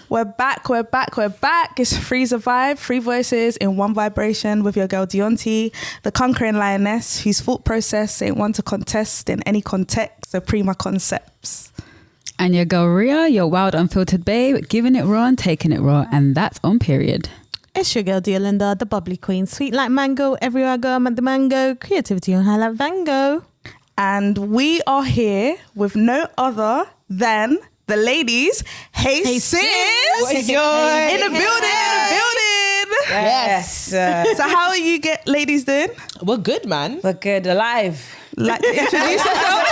We're back. It's Free Survive, 3 voices in 1 vibration with your girl Deonti, the conquering lioness whose thought process ain't one to contest in any context, so prima concepts. And your girl Ria, your wild unfiltered babe, giving it raw and taking it raw, and that's on period. It's your girl Deolinda, the bubbly queen, sweet like mango, everywhere I go I'm at the mango, creativity on high like Van Gogh. And we are here with no other than the ladies. HeySis! In the building! Yes. So how are you ladies doing? We're good, man. We're good, alive. Like to introduce yourself?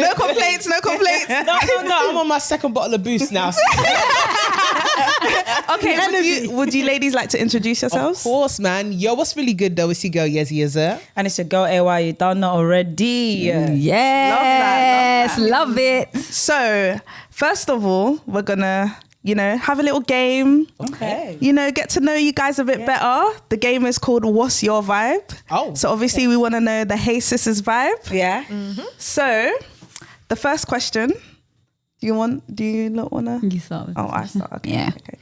No complaints. No, I'm on my 2nd bottle of Boost now. Okay, would you ladies like to introduce yourselves? Of course, man. Yo, what's really good though is your girl Yezzy. And it's your girl AY, you don't know already. Yes, love it. So, first of all, we're gonna, have a little game. Okay. Get to know you guys a bit better. The game is called What's Your Vibe? Oh. So obviously we want to know the HeySis vibe. Yeah. So, the first question. Do you not want to? You start with I start. Okay. Yeah. Okay.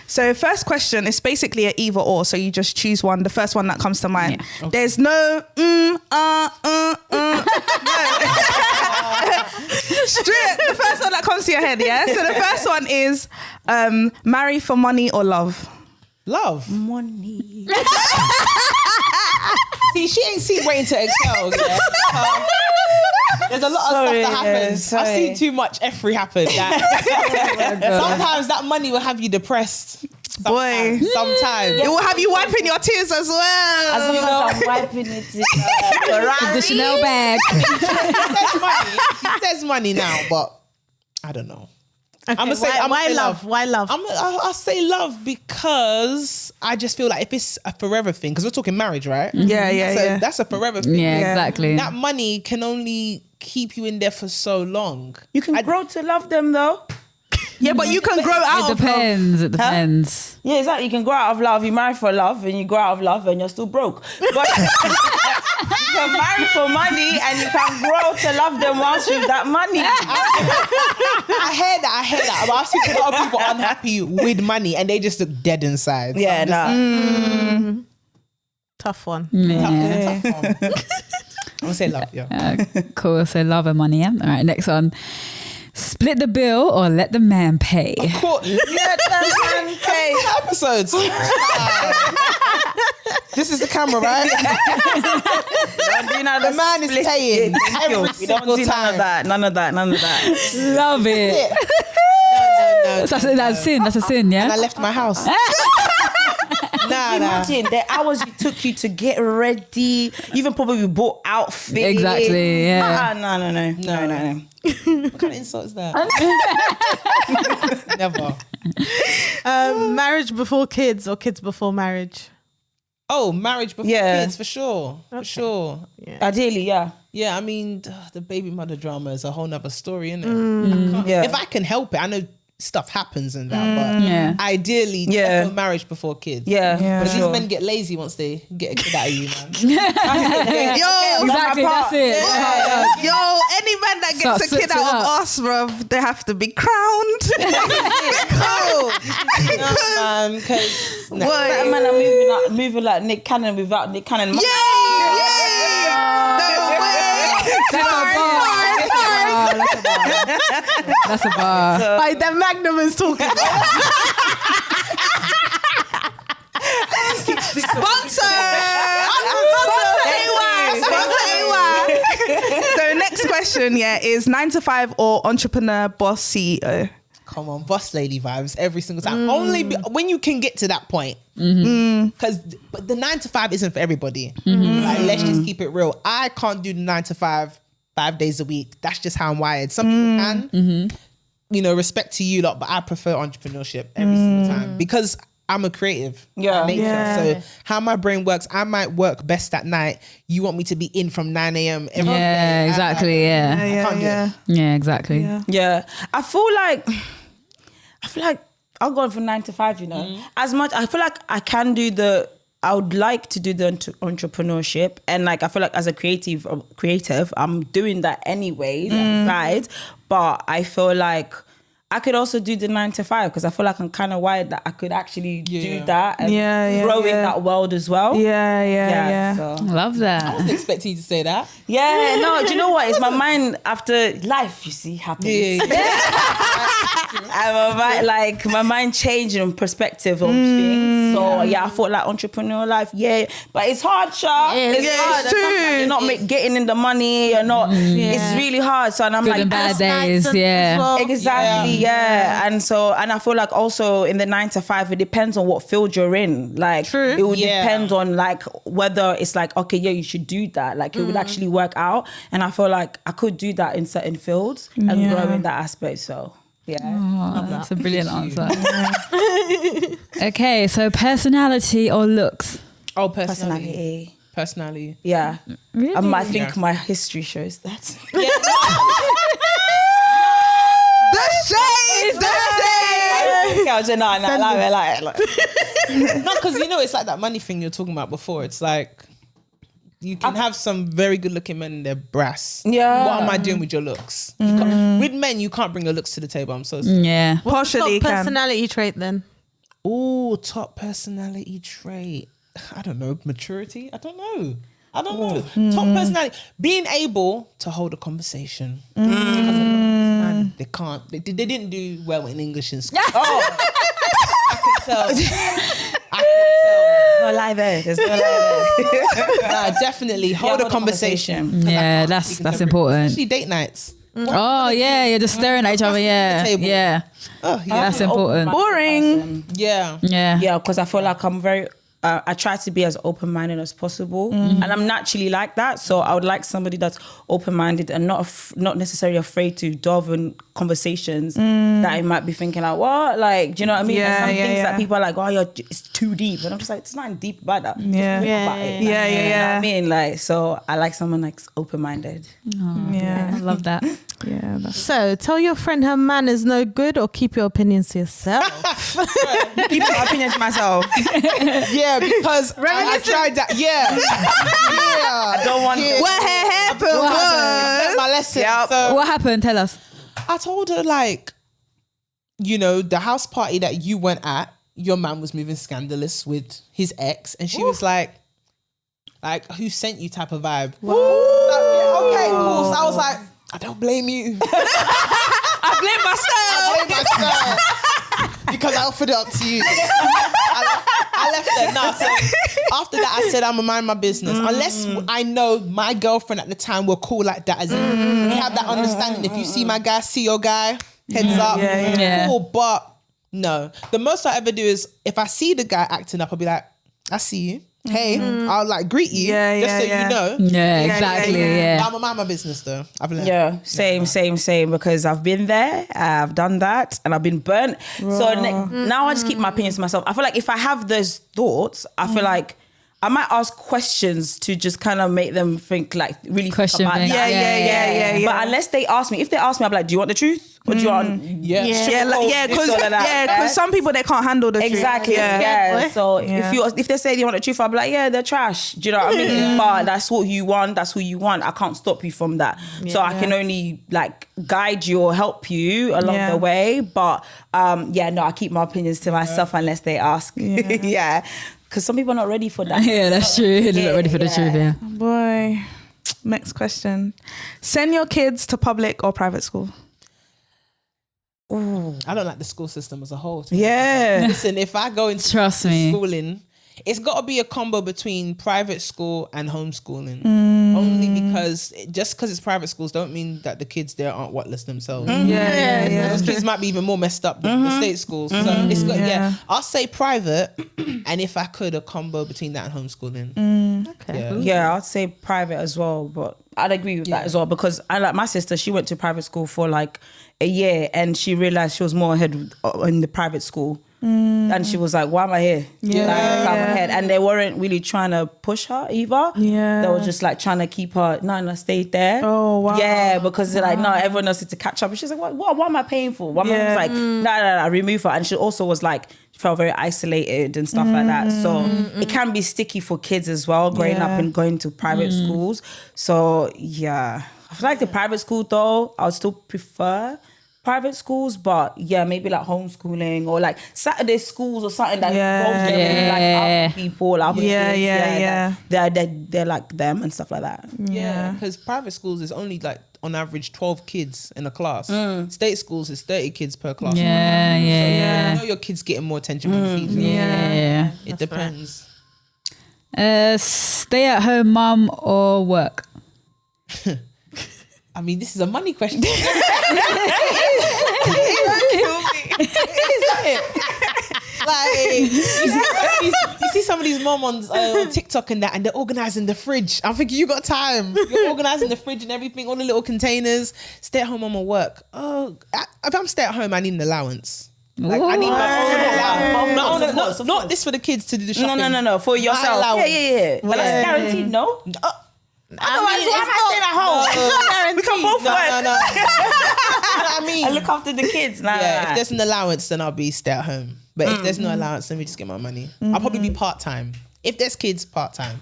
So first question is basically an either or. So you just choose one, the first one that comes to mind. Yeah. Okay. There's no Straight, the first one that comes to your head, yeah? So the first one is marry for money or love? Love. Money. See, she ain't seen Waiting to Excel. Yeah? There's a lot of stuff that happens. I've seen too much F3 happen. Sometimes that money will have you depressed. Boy. Sometimes. It will have you wiping your tears as well. As long as I'm wiping it. The Chanel bag. She says money now, but I don't know. Okay, I'm gonna say love. Why love? I'll say love because I just feel like if it's a forever thing, because we're talking marriage, right? Yeah. So that's a forever thing. Yeah, exactly. That money can only keep you in there for so long. You can grow to love them though. Yeah, but you can grow out It of love. depends. It depends. Yeah, exactly. You can grow out of love. You marry for love and you grow out of love and you're still broke. But you can marry for money and you can grow to love them whilst with that money. I hear that. But I've seen a lot of people unhappy with money and they just look dead inside. Yeah, no. Tough one. Yeah. Tough one. I'm gonna say love, yeah. Cool. So love and money. Yeah. All right. Next one. Split the bill or let the man pay. Cool. Okay. Episodes. This is the camera, right? The man is paying every We don't single do time. none of that. Love it. No. That's a sin. That's a sin. Yeah. And I left my house. Nah. Imagine the hours it took you to get ready. You even probably bought outfits. Exactly, yeah. No. What kind of insult is that? Never. Marriage before kids or kids before marriage? Oh, marriage before kids, for sure. Okay. For sure. Yeah. Ideally, yeah. Yeah, I mean, the baby mother drama is a whole nother story, isn't it? Yeah. If I can help it, I know stuff happens and that, but ideally, definitely marriage before kids. Yeah. But for these sure. men get lazy once they get a kid out of you, man. Yo, Exactly. That's it. Yo, any man that gets a kid out of us, bruv, they have to be crowned. Because That man are moving like Nick Cannon without Nick Cannon. That's a bar. Like the Magnum is talking. Sponsor AY. So next question, is 9 to 5 or entrepreneur, boss, CEO? come on, boss lady vibes every single time. Only when you can get to that point. Because but the 9 to 5 isn't for everybody. Like, let's just keep it real. I can't do the 9 to 5 5 days a week. That's just how I'm wired. Some people can. You know, respect to you lot, but I prefer entrepreneurship every single time because I'm a creative. So how my brain works, I might work best at night. You want me to be in from 9 a.m. every day. Yeah, exactly. I can't do it. Yeah, exactly. Yeah. I feel like I'll go for 9 to 5, you know. As much, I feel like I would like to do the entrepreneurship, and like I feel like as a creative, I'm doing that anyways outside. But I feel like I could also do the 9 to 5 because I feel like I'm kind of wired that I could actually do that and grow in that world as well. Yeah. So. Love that. I wasn't expecting you to say that. Yeah, no, do you know what? It's my mind after life, you see, happens. My mind changing on perspective of things. So yeah, I thought like entrepreneurial life, but it's hard, Sha. It's hard. It's true. You're not getting in the money. You're not. It's really hard. So and I'm Good like and bad days. Exactly. Yeah. And I feel like also in the 9 to 5, it depends on what field you're in. Like True. it would depend on like whether it's like, okay, yeah, you should do that. Like it would actually work out. And I feel like I could do that in certain fields and grow in that aspect. So yeah. Oh, that's a brilliant answer. Okay, so personality or looks? Oh, personality. Personality. Yeah. Really? I think my history shows that. The shade. No, because it's like that money thing you're talking about before. It's like you can have some very good looking men and they're brass. Yeah. What am I doing with your looks? With men, you can't bring your looks to the table. I'm so sorry. Yeah. Partially Top can. personality trait then. Oh, top personality trait. I don't know. Maturity? I don't know. Top personality. Being able to hold a conversation. Man, they can't. They didn't do well in English in school. I can tell. No lie there. There's no lie there. Nah, definitely hold a conversation. Yeah, that's important. Especially date nights. Oh yeah, you're just staring at each other. Yeah, table. yeah. Oh, yeah. That's important. Boring. Yeah. Yeah. Yeah, because I feel like I'm very. I try to be as open-minded as possible, and I'm naturally like that. So I would like somebody that's open-minded and not necessarily afraid to delve in conversations that I might be thinking like, what, like, do you know what I mean? Yeah, There's some things yeah. that people are like, oh, it's too deep, and I'm just like, it's not deep about that. Yeah. Just think about it. Yeah, You know what yeah. I mean, like, so I like someone like open-minded. Yeah. I love that. Yeah. That's So tell your friend her man is no good or keep your opinions to yourself. Keep my opinion to myself. Yeah, because I tried that. Yeah. I don't want. what happened I was learned my lesson. Yep. So What happened? Tell us. I told her, like, the house party that you went at, your man was moving scandalous with his ex, and she was like, who sent you type of vibe. Like, yeah, okay, cool. So I was like, I don't blame you. I blame myself. I blame myself because I offered it up to you. I left her. No, so after that, I said I'm gonna mind my business. Unless I know my girlfriend at the time were cool like that, as in we have that understanding. If you see my guy, see your guy, heads up, yeah. cool. But no, the most I ever do is if I see the guy acting up, I'll be like, I see you. Hey, I'll like greet you, just so you know. Yeah, exactly. Yeah. I'm gonna mind my business though. I've learned. Yeah, same, because I've been there, I've done that, and I've been burnt. So now I just keep my opinions to myself. I feel like if I have those thoughts, I feel like I might ask questions to just kind of make them think, like, really Question think about bank. that. Yeah. But unless they ask me, if they ask me, I'll be like, do you want the truth? Or do you want... Because some people, they can't handle the truth. Exactly. Yeah. So if they say they want the truth, I'll be like, yeah, they're trash. Do you know what I mean? But that's what you want. That's who you want. I can't stop you from that. So I can only like guide you or help you along the way. But I keep my opinions to myself unless they ask. Yeah. Because some people are not ready for that. Yeah, that's true. They're not ready for the truth. Yeah. Boy. Next question. Send your kids to public or private school? I don't like the school system as a whole. Yeah. Listen, if I go into Trust me. schooling, it's got to be a combo between private school and homeschooling. Only because just because it's private schools don't mean that the kids there aren't whatless themselves. Those kids might be even more messed up than the state schools. So it's got, I'll say private, and if I could, a combo between that and homeschooling. Okay. Yeah, I'd say private as well, but I'd agree with that as well because I like my sister, she went to private school for like a year and she realized she was more ahead in the private school. And she was like, why am I here? I'm ahead. And they weren't really trying to push her either. Yeah. They were just like trying to keep her, no, stay there. Oh, wow. Yeah, because they're like, no, everyone else needs to catch up. And she's like, what am I paying for? My mum was like, no, remove her. And she also was like, she felt very isolated and stuff like that. So it can be sticky for kids as well, growing up and going to private schools. So yeah, I feel like the private school though, I would still prefer private schools, but yeah, maybe like homeschooling or like Saturday schools or something that involves like other people, other kids. They're like them and stuff like that. Yeah, because private schools is only like on average 12 kids in a class. State schools is 30 kids per class. Yeah, So yeah. you know your kids getting more attention from the fees. Yeah. It depends. Stay at home mum or work? I mean, this is a money question. Like, you see some of these mom on TikTok and that, and they're organising the fridge. I'm thinking, you got time. You're organising the fridge and everything, all the little containers. Stay at home mom or work. Oh, if I'm stay at home, I need an allowance. Like, I need my own allowance. Not this for the kids to do the shopping. No. For yourself. Yeah. But that's guaranteed, no? Otherwise, why am I staying at home? We can both work. No. You know what I mean? I look after the kids. If there's an allowance, then I'll be stay at home. But if there's no allowance, then we just get my money. I'll probably be part-time. If there's kids, part-time.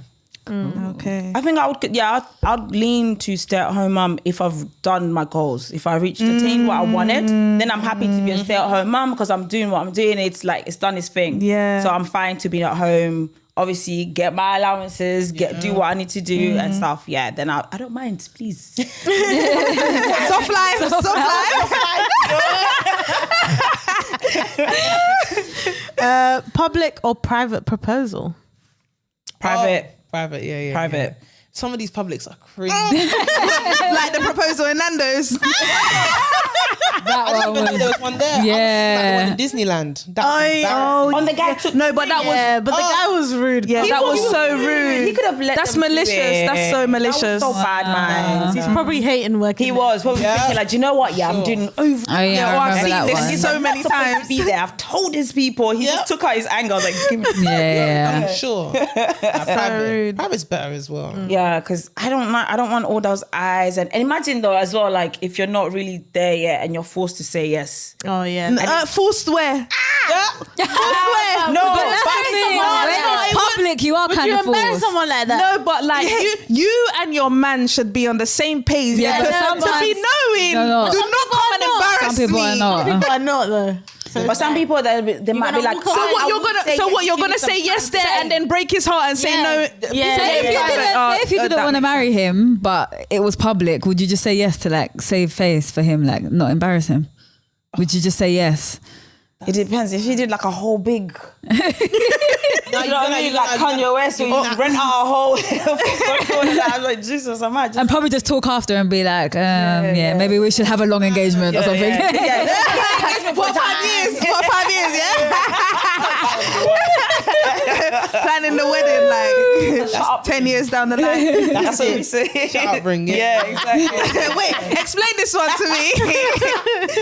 Okay. I think I would, I'd lean to stay at home mum if I've done my goals. If I attained what I wanted, then I'm happy to be a stay at home mum because I'm doing what I'm doing. It's like, it's done its thing. Yeah. So I'm fine to be at home. Obviously, get my allowances, do what I need to do and stuff. Yeah, then I don't mind, please. Soft life. Public or private proposal? Private. Private, yeah. Private. Yeah. Some of these publics are crazy. Like the proposal in Nando's. That I didn't even know there was one there. Yeah. Like the one in Disneyland. That was embarrassing. On the guy took No, but that was but the guy was rude. Yeah, that was so rude. He could have let That's them do malicious. it. That's so malicious. That was so bad, man. He's probably hating working. He was probably thinking like, do you know what? Yeah, I'm doing over. Oh yeah, I remember that this one. so many times. Be there. I've told his people. He just took out his anger. I was like, give me. Yeah. I'm sure. Private's better as well. Yeah, because I don't want all those eyes and imagine though as well, like if you're not really there yet and you're forced to say yes. Oh yeah. Forced where? No, But that's the thing. When it's public, you are kind You of embarrass forced. someone like that? No, but like you and your man should be on the same page. Yeah, but to sometimes- be knowing, No. do not come and embarrass Some people me. are not. People are not though. But some people they might be like, So what you're gonna say yes there and then break his heart and say no? Say if you didn't want to marry him, but it was public, would you just say yes to like save face for him, like not embarrass him? Would you just say yes? It depends. If you did like a whole big, you know what I mean, like Kanye West, you rent out a whole. I was like, Jesus, I might just. And probably just talk after and be like, maybe we should have a long engagement or something. For 5 years, planning the wedding like 10 years down the line. That's what we say. Shout ring, Yeah, exactly. Wait, explain this one to me.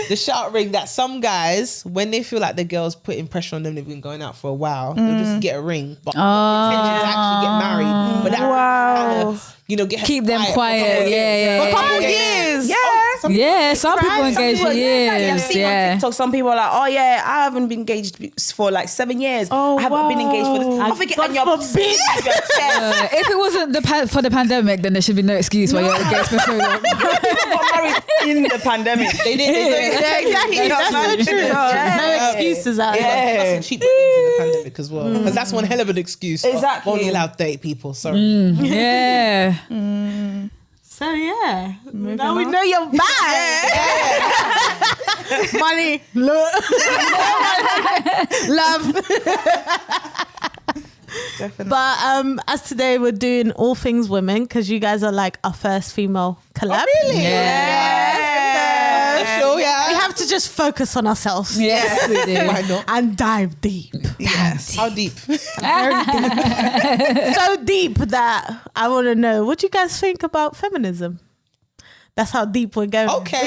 The shout ring that some guys, when they feel like the girl's putting pressure on them, they've been going out for a while, they'll just get a ring, but intention to actually get married. But that kind of, get her Keep them quiet. Yeah. For a couple years. Yeah, some people engage for I've years. seen on Yeah. TikTok, some people are like, oh yeah, I haven't been engaged for like 7 years. I haven't been engaged for this. I think and your chest. If it wasn't for the pandemic, then there should be no excuse why you're engaged for so long. People got married in the pandemic. They did. Yeah, exactly. That's so true. No excuses out there. Got some cheap weddings in the pandemic as well, because that's one hell of an excuse. Exactly. Only allowed 30 people. Sorry. Yeah. So yeah, now we know you're bad. Money, look, love. Definitely. But as today we're doing All Things Women because you guys are like our first female collab. Really? Yeah. Sure, yeah. We have to just focus on ourselves. Yes, we do. Why not? And dive deep. Yes. How deep? So deep that I want to know, what do you guys think about feminism? That's how deep we're going. Okay.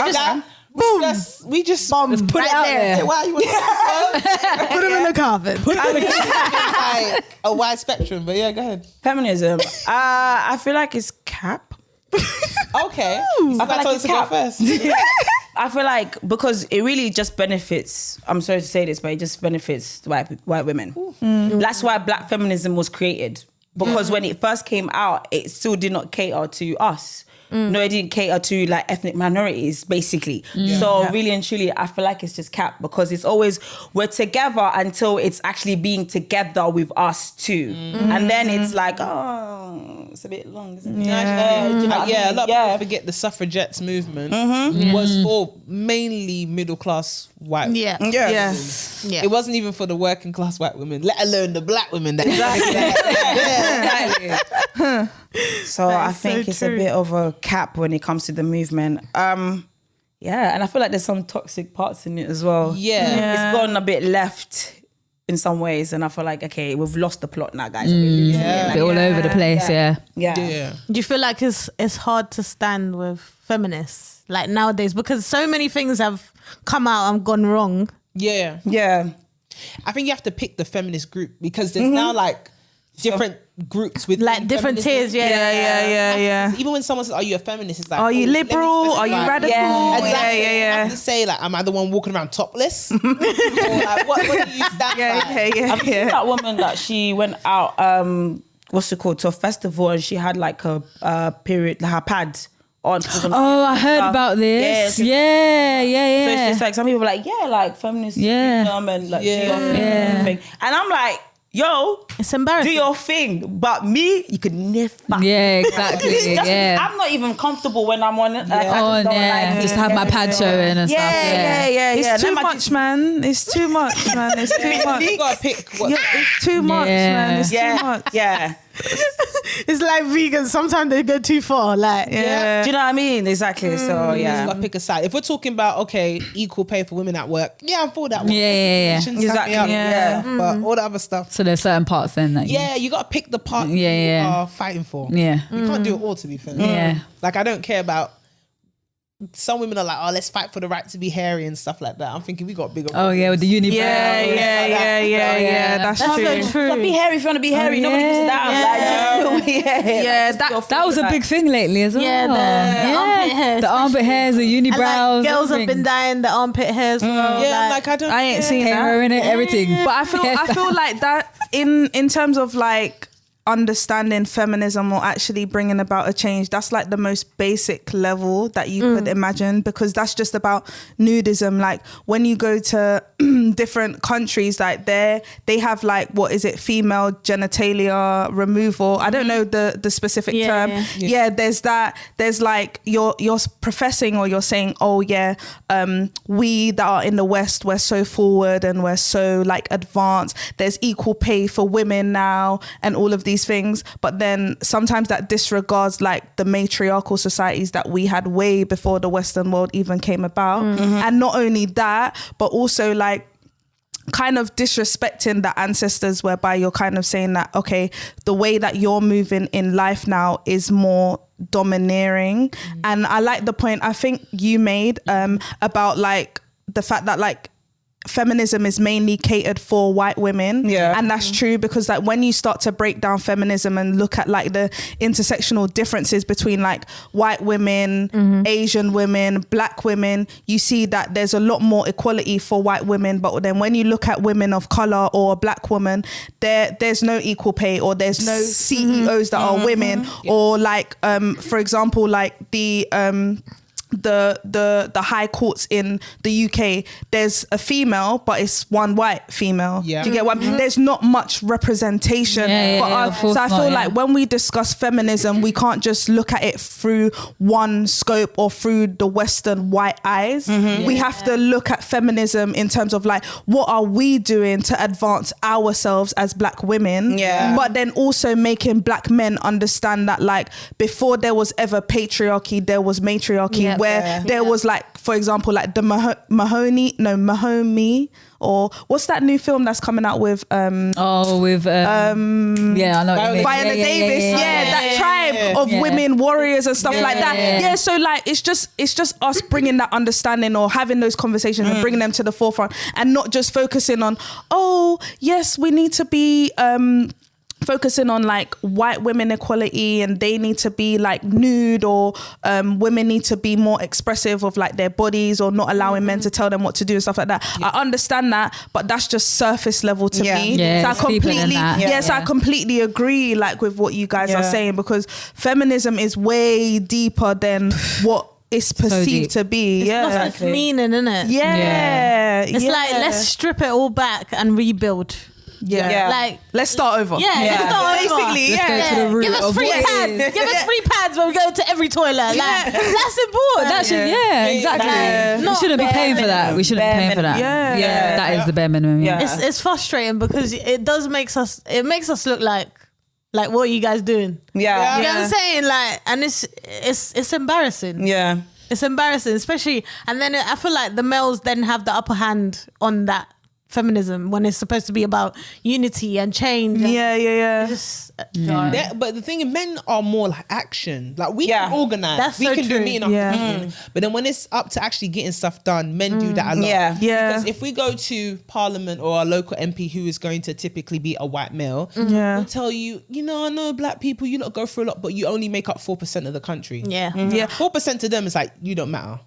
Boom. We just Bomb. put Right it out there. there. Why you want to Put them in the carpet. like a wide spectrum? But yeah, go ahead. Feminism. I feel like it's cap. Okay. I told us to go first. I feel like because it really just benefits, I'm sorry to say this, but it just benefits white women. That's why black feminism was created. Because when it first came out, it still did not cater to us. No, it didn't cater to like ethnic minorities, basically. So really and truly, I feel like it's just cap because it's always we're together until it's actually being together with us too, and then it's like, oh, it's a bit long, isn't it? A lot of people forget the suffragettes movement was for mainly middle class white. Yeah. It wasn't even for the working class white women, let alone the black women. That Exactly. So I think it's a bit of a cap when it comes to the movement. And I feel like there's some toxic parts in it as well. It's gone a bit left in some ways, and I feel like, okay, we've lost the plot now, guys. Bit all over the place, Yeah. Do you feel like it's hard to stand with feminists like nowadays because so many things have come out and gone wrong? Yeah. I think you have to pick the feminist group because there's now like different groups with like different tiers. Yeah. Even when someone says, "Are you a feminist?" It's like, Are you liberal? Are you radical? Exactly. Yeah. I have to say, like, am I the one walking around topless? Or like, what do you stand by? I've seen that woman that she went out, what's it called, to a festival, and she had like a period, like her pad on. Oh, I heard about this. Yeah. So it's just like some people are like, like feminist freedom and like do your thing. And I'm like, yo, It's embarrassing. do your thing, but me, you could never. Yeah, exactly. I'm not even comfortable when I'm on it. Like, I just don't like just have my pad showing and stuff. It's too much, man. It's too much, man. It's too much. You gotta pick what. It's too much, man. It's too much. Yeah. It's like vegans. Sometimes they go too far. Like, Do you know what I mean? Exactly. So You gotta pick a side. If we're talking about equal pay for women at work, I'm for that one. Yeah. Exactly. But all the other stuff. So there's certain parts then that You gotta pick the part you are fighting for. Yeah. You can't do it all, to be fair. Yeah. Like, I don't care about. Some women are like, oh, let's fight for the right to be hairy and stuff like that. I'm thinking we got bigger. Oh yeah, with the unibrow. Yeah. That's true. Be hairy if you want to be hairy. Nobody gives a damn. That was a big thing lately as well. the armpit hairs. The armpit hairs, the And unibrows. like, girls have been dyeing the armpit hairs. I ain't seen hair in that. it, everything. But I feel like that in terms of like understanding feminism or actually bringing about a change, that's like the most basic level that you could imagine, because that's just about nudism. Like when you go to different countries, like they have like, what is it, female genitalia removal. I don't know the specific term. There's that. There's like you're professing or you're saying, oh yeah, we that are in the West, we're so forward and we're so like advanced. There's equal pay for women now and all of these things, but then sometimes that disregards like the matriarchal societies that we had way before the Western world even came about. And not only that, but also like kind of disrespecting the ancestors, whereby you're kind of saying that, okay, the way that you're moving in life now is more domineering. And I like the point I think you made about like the fact that like feminism is mainly catered for white women. And that's true, because like when you start to break down feminism and look at like the intersectional differences between like white women, Asian women, black women, you see that there's a lot more equality for white women. But then when you look at women of color or a black woman, there's no equal pay, or there's no CEOs that are women, or like for example like the high courts in the UK, there's a female, but it's one white female. Do you get what? There's not much representation for us. So I feel like when we discuss feminism, we can't just look at it through one scope or through the Western white eyes. We have to look at feminism in terms of like, what are we doing to advance ourselves as black women? But then also making black men understand that like before there was ever patriarchy, there was matriarchy. Where there was like, for example, like the Mahoney, or what's that new film that's coming out with? I know Viola Davis. That tribe of women warriors and stuff like that. So like it's just us bringing that understanding or having those conversations and bringing them to the forefront, and not just focusing on, oh yes, we need to be focusing on like white women equality and they need to be like nude, or women need to be more expressive of like their bodies, or not allowing men to tell them what to do and stuff like that. I understand that, but that's just surface level to me. Yeah, so I completely agree like with what you guys are saying, because feminism is way deeper than what it's perceived to be. It's meaning, isn't it? It's like, let's strip it all back and rebuild. Like, let's start over. Let's start over. Basically, Let's go to the root Give us of free what pads. it is. Give us free pads when we go to every toilet. Like, that's important. That should, exactly. We shouldn't be paying for that. We shouldn't be paying for that. Yeah. That is the bare minimum. It's frustrating because it makes us look like what are you guys doing? You know what I'm saying? Like, and it's embarrassing. It's embarrassing, especially, and then I feel like the males then have the upper hand on that feminism when it's supposed to be about unity and change. But the thing is, men are more like action. Like we can organize. That's we so can true. do meeting after meeting. But then when it's up to actually getting stuff done, men do that a lot. Because if we go to Parliament or our local MP, who is going to typically be a white male, they'll tell you, I know black people, you lot go through a lot, but you only make up 4% of the country. 4% to them is like, you don't matter.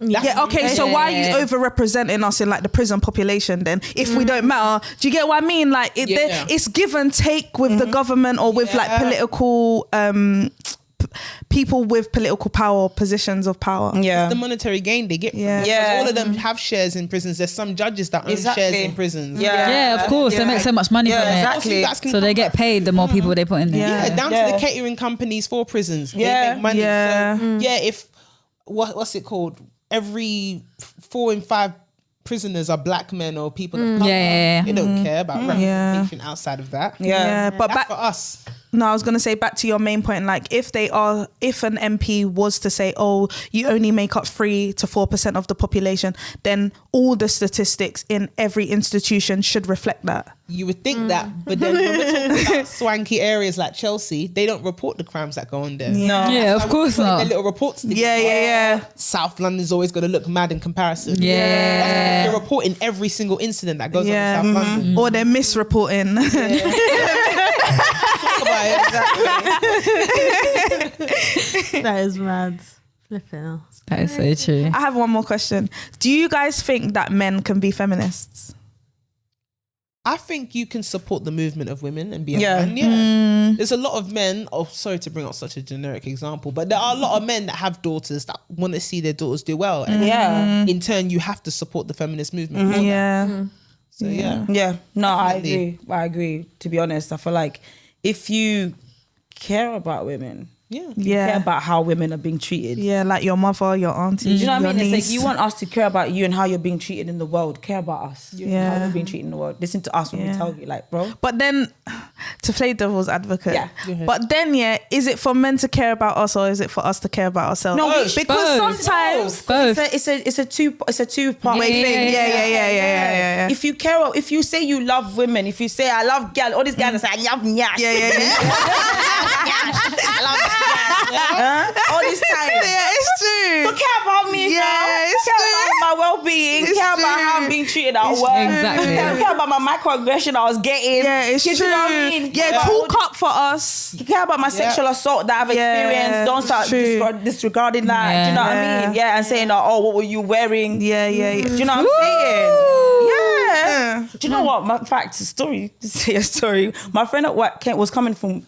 So why are you overrepresenting us in like the prison population then? If we don't matter, do you get what I mean? Like it's give and take with the government, or with like political people with political power, positions of power. It's the monetary gain they get from it. Because all of them have shares in prisons. There's some judges that own shares in prisons. Of course, they make so much money from it. So they get paid the more people they put in there. Down to the catering companies for prisons. They make money. If what's it called? Every 4 in 5 prisoners are black men or people that they don't care about representation outside of that. But that's for us. No, I was going to say back to your main point, like if an MP was to say, oh, you only make up 3 to 4% of the population, then all the statistics in every institution should reflect that. You would think that, but then when we're talking about swanky areas like Chelsea, they don't report the crimes that go on there. No. Yeah, of course not. Their little reports. South London's always going to look mad in comparison. They're reporting every single incident that goes on in South London. Or they're misreporting. That is mad. Flipping hell. That is so true. I have one more question. Do you guys think that men can be feminists? I think you can support the movement of women and be a man. There's a lot of men, sorry to bring up such a generic example, but there are a lot of men that have daughters that want to see their daughters do well. And in turn, you have to support the feminist movement. So No, I agree. To be honest, I feel like if you care about women, you care about how women are being treated. Like your mother, your auntie. Do you know what I mean? niece. It's like you want us to care about you and how you're being treated in the world. Care about us. How you're being treated in the world. Listen to us when we tell you, like, bro. But then, to play devil's advocate, but then, is it for men to care about us, or is it for us to care about ourselves? No, because sometimes it's a two part thing. Yeah. If you care, if you say you love women, if you say I love girl, all these guys say I love nyash. I love all this time. It's true. So care about me. It's care true. about my well-being. Care about how I'm being treated at work. Exactly. Care about my microaggression I was getting. It's you true. know what I mean? Talk up for us. You care about my sexual assault that I've experienced. Don't start disregarding that. Do you know what I mean? And saying, what were you wearing? Do you know what I'm saying? Do you know what? My story. My friend at work was coming to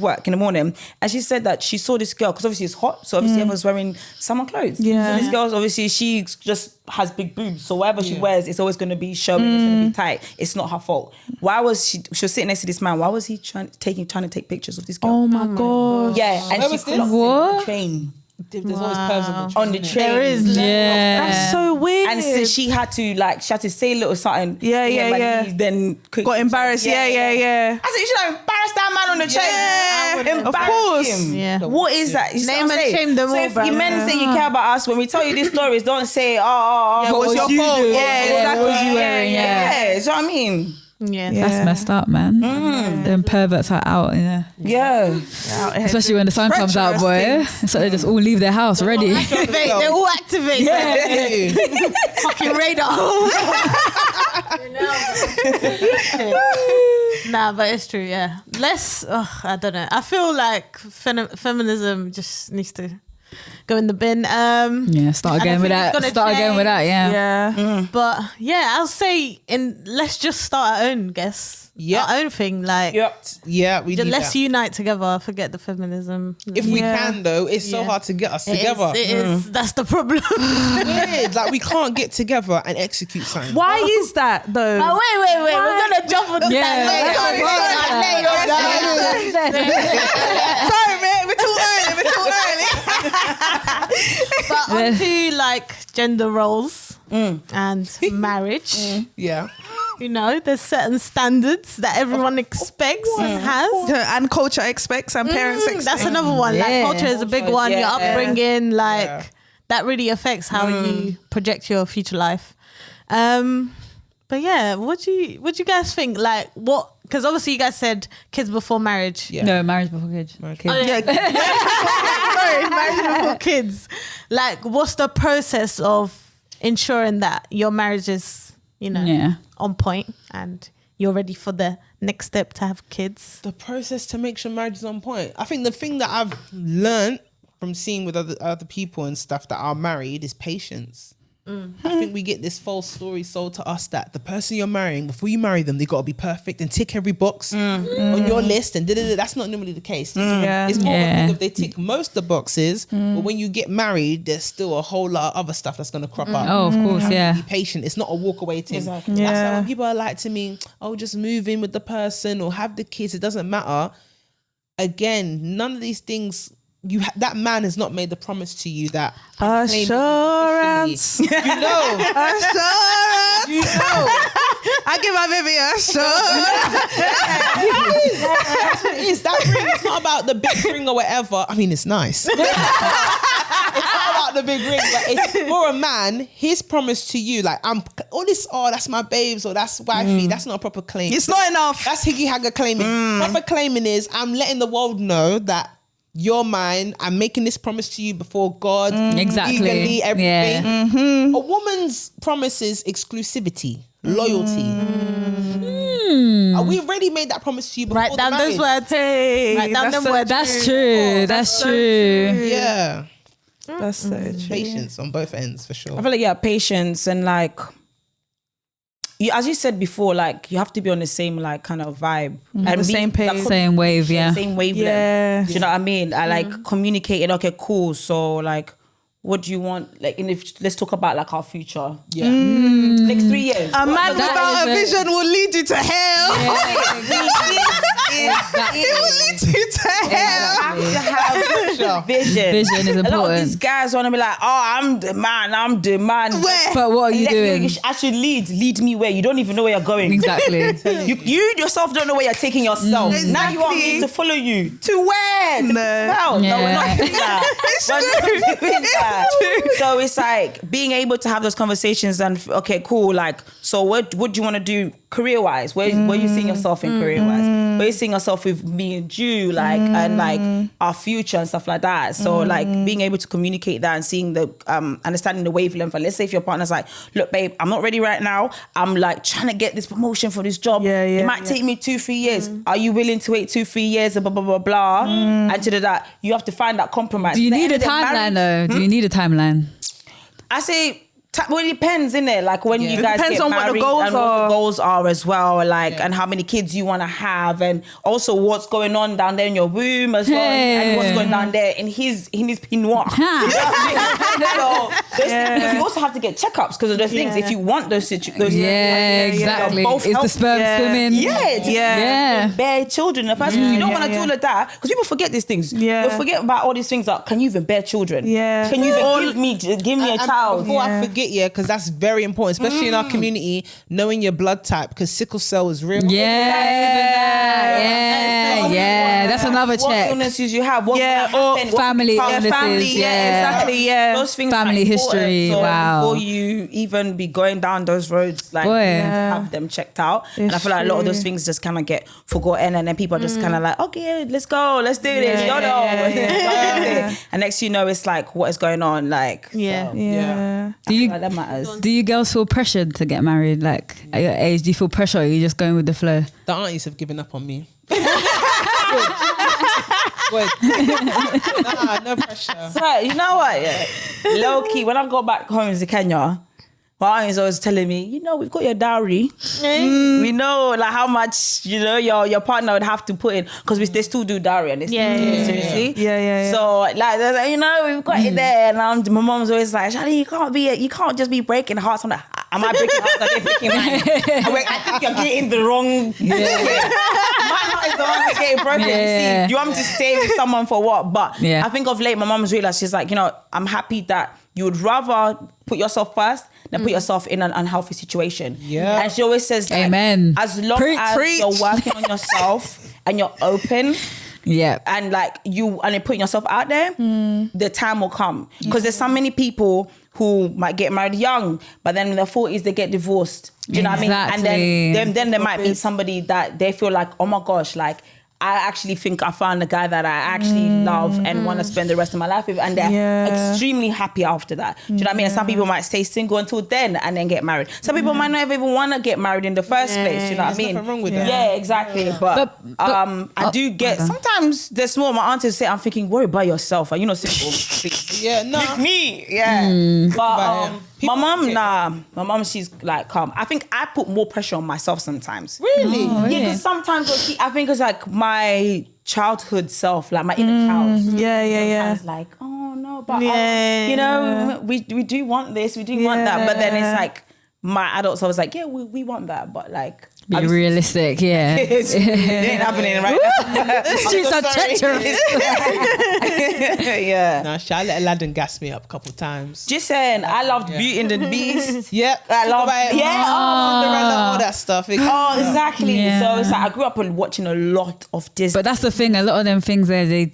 work in the morning, and she said that she saw this girl, because obviously it's hot, so obviously everyone's wearing summer clothes. So this girl's obviously, she just has big boobs, so whatever she wears, it's always going to be showing, it's going to be tight. It's not her fault. Why was she was sitting next to this man? Why was he trying to take pictures of this girl? Oh my god. And Where she was this? clocked the train. There's always pervs On the train. There is. That's so weird. And so she had to say a little something. Then got embarrassed. I said, you should have embarrassed that man on the train. Of course. Him. What is that? You Name and shame them all, if bro. you men say you care about us, when we tell you these stories, don't say, what was your fault? Exactly. What was you wearing? Do you know what I mean? That's messed up, man. Them perverts are out, especially when the sun comes out, boy. So they just all leave their house ready. They all activate. Fucking radar. Nah, but it's true. Yeah, I don't know. I feel like feminism just needs to go in the bin. Start again with that. Yeah. But yeah, I'll say let's just start our own, our own thing. Like, let's unite together. Forget the feminism. If we can, though, it's so hard to get us together. It is. That's the problem. Weird. Like, we can't get together and execute something. Why is that though? Oh, wait. We're gonna jump on that. Sorry, man. We're too early. But onto like gender roles and marriage. Yeah. You know, there's certain standards that everyone expects and has. And culture expects and parents expect. That's another one. Like, culture is a big one. Your upbringing, that really affects how you project your future life. But yeah, what do you guys think? Like, what? Because obviously you guys said kids before marriage. Yeah. No, marriage before kids. Sorry, marriage before kids. Like, what's the process of ensuring that your marriage is, on point and you're ready for the next step to have kids? The process to make sure marriage is on point. I think the thing that I've learned from seeing with other people and stuff that are married is patience. I think we get this false story sold to us that the person you're marrying, before you marry them, they got to be perfect and tick every box on your list. And that's not normally the case. It's more if they tick most of the boxes, but when you get married, there's still a whole lot of other stuff that's going to crop up. Oh, of course, Be patient. It's not a walk away thing. Exactly. That's why when people are like to me, just move in with the person or have the kids. It doesn't matter. Again, none of these things. That man has not made the promise to you that assurance. Assurance. I give my baby assurance. That's what it is. That ring is not about the big ring or whatever. I mean, it's nice. It's not about the big ring, but it's for a man. His promise to you, like that's my babes or that's wifey. That's not a proper claim. It's not enough. That's higgy hagger claiming. Proper claiming is I'm letting the world know that you're mine. I'm making this promise to you before God. Exactly. Legally, everything. Yeah. A woman's promise is exclusivity, loyalty. We already made that promise to you before Write down the marriage. those words. Write down them words. That's true. That's true. Yeah. That's so true. Patience on both ends, for sure. I feel like, patience and like, as you said before, like you have to be on the same like kind of vibe and the same page, same wave, same wavelength. Yeah. Do you know what I mean? I like communicating. Okay, cool. So like, what do you want? Like, let's talk about like our future. Yeah. Next 3 years. A man without a vision will lead you to hell. It will lead you to hell. You have to have vision. Vision is important. A lot of these guys want to be like, I'm the man. Where? But what are you doing? I should lead me where you don't even know where you're going. Exactly. you yourself don't know where you're taking yourself. Exactly. Now you want me to follow you to where? To hell. No, we're not doing that. We're not doing that. So it's like being able to have those conversations and okay, cool. Like, so what do you want to do career wise? Where you seeing yourself in career wise? Where you seeing yourself with me and you, like, and like our future and stuff like that. So like being able to communicate that and seeing the understanding the wavelength. And let's say if your partner's like, look, babe, I'm not ready right now. I'm like trying to get this promotion for this job. It might take me 2-3 years. Are you willing to wait 2-3 years and blah blah blah blah? And to that, you have to find that compromise. Do you need a timeline though? Do you need a timeline? I say, well, it depends, innit? Like when you guys depends get on married what the goals and what the goals are as well, like and how many kids you want to have, and also what's going on down there in your womb as well, and what's going down there in his pinoir. So because you also have to get checkups because of those things. If you want those situations, exactly. Is the sperm swimming? Bear children in the first place. You don't want to do all of that because people forget these things. They'll forget about all these things. Like, can you even bear children? Can you even give me a child? Before I forget, because that's very important, especially in our community, knowing your blood type, because sickle cell is real. That's another check. What illnesses you have? What happened? Family illnesses. Exactly. Those things. Family history. So wow. Before you even be going down those roads, like have them checked out. And I feel like a lot of those things just kind of get forgotten, and then people are just kind of like, okay, let's go, let's do this, And next you know, it's like, what is going on? Like, Do you that matters. Do you girls feel pressured to get married? Like at your age, do you feel pressure or are you just going with the flow? The aunties have given up on me. Good. Nah, no pressure. So you know what? Yeah. Low key, when I go back home to Kenya, my aunt is always telling me, you know, we've got your dowry. We know like how much, you know, your partner would have to put in, because they still do dowry and seriously. Yeah. So like, you know, we've got it there, and my mom's always like, Shadi, you can't just be breaking hearts. I'm like, am I breaking hearts? Are they breaking mine? I think you're getting the wrong. My heart is the one that's getting broken. Yeah. See, you want me to stay with someone for what? But Yeah. I think of late, my mom's realized, she's like, you know, I'm happy that you would rather put yourself first than put yourself in an unhealthy situation. Yeah. And she always says, like, Amen. as long as you're working on yourself and you're open, Yeah. and like you're putting yourself out there, the time will come. Because there's so many people who might get married young, but then in their 40s they get divorced. Do you know what I mean? And then they might meet somebody that they feel like, oh my gosh, like I actually think I found a guy that I actually love and want to spend the rest of my life with, and they're extremely happy after that. Do you know what I mean? And some people might stay single until then and then get married. Some people might not even want to get married in the first place. Do you know what I mean? Nothing wrong with that. Yeah, exactly. But I do get, sometimes there's more, my aunties say, I'm thinking, worry about yourself. Are you not single? Yeah, no. Pick me. Yeah. But my mom, she's like calm. I think I put more pressure on myself sometimes. Really? Yeah, because sometimes I think it's like my childhood self, like my inner child. Yeah. Sometimes like, oh no, but you know, we do want this, we do want that. But then it's like my adults always like, yeah, we want that, but like Be realistic, yeah. it ain't happening right now. The streets are treacherous. Yeah. Nah, I let Aladdin gas me up a couple times. Just saying, I loved Beauty and the Beast. Yep. I love Cinderella, all that stuff. Oh, exactly. Yeah. So it's like I grew up on watching a lot of Disney. But that's the thing, a lot of them things there, they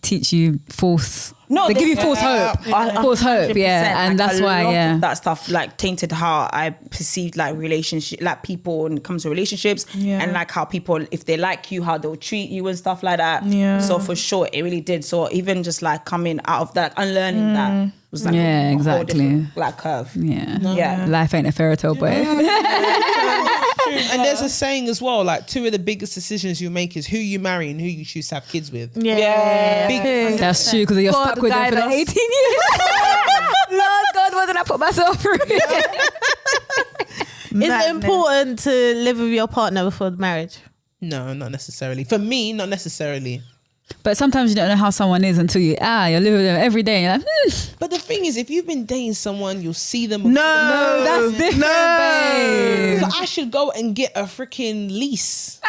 teach you false. No, they give you false hope. False hope, yeah. And that's why, yeah. That stuff like tainted how I perceived like relationship, like people when it comes to relationships, and like how people, if they like you, how they'll treat you and stuff like that. Yeah. So for sure, it really did. So even just like coming out of that, unlearning that was like a whole different, like curve. Yeah. Yeah. Life ain't a fairy tale, boy. And there's a saying as well, like 2 of the biggest decisions you make is who you marry and who you choose to have kids with. Yeah. That's true, because you're stuck with them for the 18 years. Lord God, what did I put myself through? Is it important to live with your partner before marriage? No, not necessarily. For me, not necessarily. But sometimes you don't know how someone is until you're living with them every day. And you're like, But the thing is, if you've been dating someone, you'll see them. No, that's different, babe. So I should go and get a freaking lease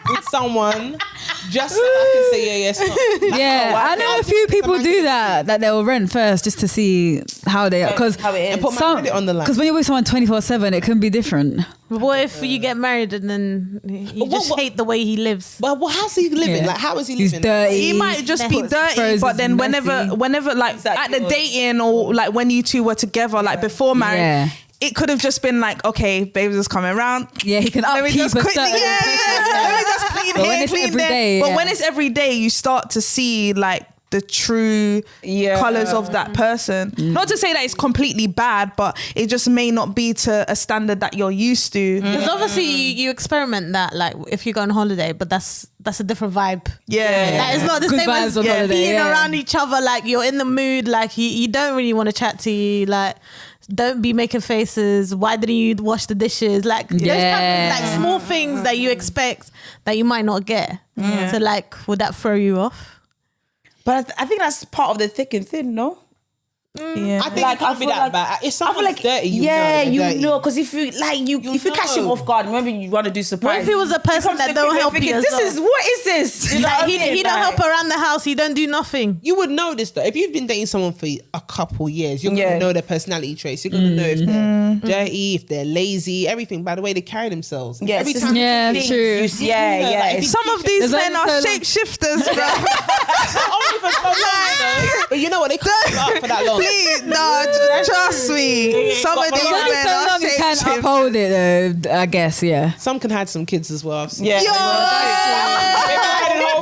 with someone just so I can say, it's not. Yeah, I know a few people do that they'll rent first just to see how they are. Because how it is. Put my credit on the line. when you're with someone 24/7, it can be different. But what if you get married and then you just hate the way he lives? But how's he living? Yeah. Like, how is he He's living? dirty. He might just be dirty, Frozen but then messy. whenever like Exactly. at the dating or like when you two were together, like before marriage, it could have just been like, okay, baby's just coming around. Yeah, he can Let me upkeep just a quickly, certain... let me just clean But when here, it's clean every there. day, But when it's every day, you start to see like the true colors of that person. Not to say that it's completely bad, but it just may not be to a standard that you're used to. Because obviously you experiment that, like if you go on holiday, but that's a different vibe. Yeah. Like, it's not the Good same as vibes on holiday, being yeah. around each other. Like you're in the mood. Like you don't really want to chat to you. Like don't be making faces. Why didn't you wash the dishes? Like those type of, like small things that you expect that you might not get. So like, would that throw you off? But I think that's part of the thick and thin, no? Yeah. I think it can't be that bad. If someone's dirty, you know. Because if you catch him off guard, remember you want to do surprise. What if he was a person that don't help you? What is this? You know Like what I he mean? don't help around the house. He don't do nothing. You would know this though. If you've been dating someone for a couple years, you're gonna know their personality traits. You're gonna know if they're dirty, if they're lazy, everything by the way they carry themselves. Yes, Every time Yeah, true. Yeah. Some of these men are shapeshifters, bro. only for so long, though. But you know what? They can't up for that long. Please, no, trust me. Some of these Only men so are long you can shapeshifters. uphold it, I guess, yeah. Some can hide some kids as well. I've seen. Yeah.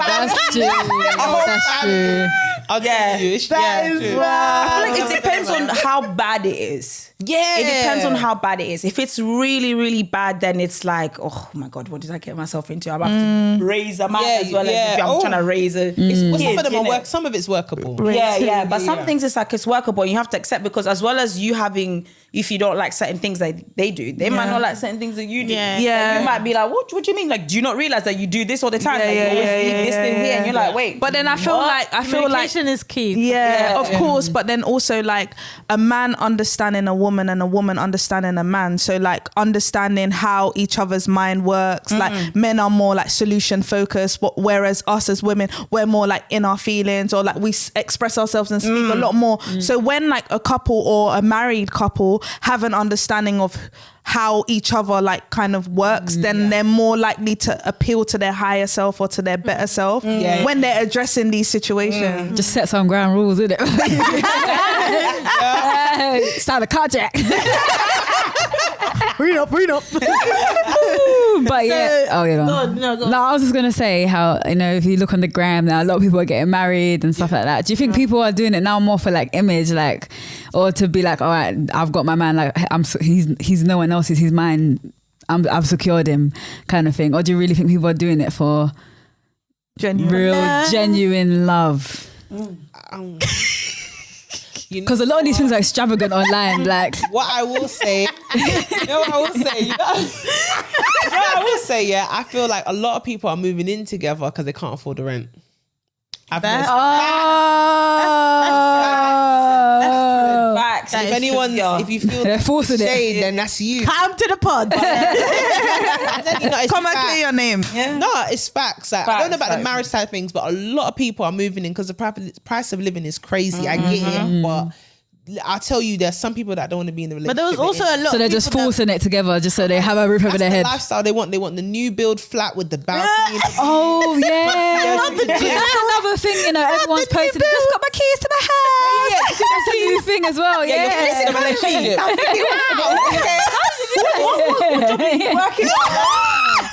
That's true. That's true. I'll tell you. I feel like it depends on how bad it is. Yeah. It depends on how bad it is. If it's really, really bad, then it's like, oh my God, what did I get myself into? I'm about to raise a man as well as if I'm trying to raise a kid, some of them are innit? some of it's workable. Yeah. But some things it's like it's workable. You have to accept, because as well as you having, if you don't like certain things that they do, they might not like certain things that you do. Yeah. Like, you might be like, what do you mean? Like, do you not realize that you do this all the time? Like, you always leave this thing here, and you're like, wait. But then I feel like Communication is key. Yeah, of course. But then also like a man understanding a woman and a woman understanding a man. So like understanding how each other's mind works. Like men are more like solution focused, whereas us as women, we're more like in our feelings, or like we express ourselves and speak a lot more. So when like a couple or a married couple have an understanding of how each other like kind of works, then they're more likely to appeal to their higher self or to their better self when they're addressing these situations. Just set some ground rules, isn't it? Start a carjack. Read up. But yeah. Oh, yeah. Go on. Go on. No, I was just gonna say how, you know, if you look on the gram now, a lot of people are getting married and stuff like that. Do you think people are doing it now more for like image, like, or to be like, all right, I've got my man, like he's no one else's, he's mine, I've secured him, kind of thing? Or do you really think people are doing it for genuine love? Because a lot of these things are extravagant online. Like, what I will say, I feel like a lot of people are moving in together because they can't afford the rent. Facts. If you feel they're forcing shade, then that's you. Come to the pod. Come and clear your name. No, it's facts. Like, I don't know about the marriage side of things, but a lot of people are moving in because the price of living is crazy. I get it, but I'll tell you, there's some people that don't want to be in the relationship. But there was also a lot. So they're just forcing it together just so they have a roof over their head. Lifestyle they want. They want the new build flat with the balcony. Oh yeah, that's another thing. You know, everyone's posting. Just got my keys to my house. Yeah, that's a new thing as well. Yeah, you're facing the relationship.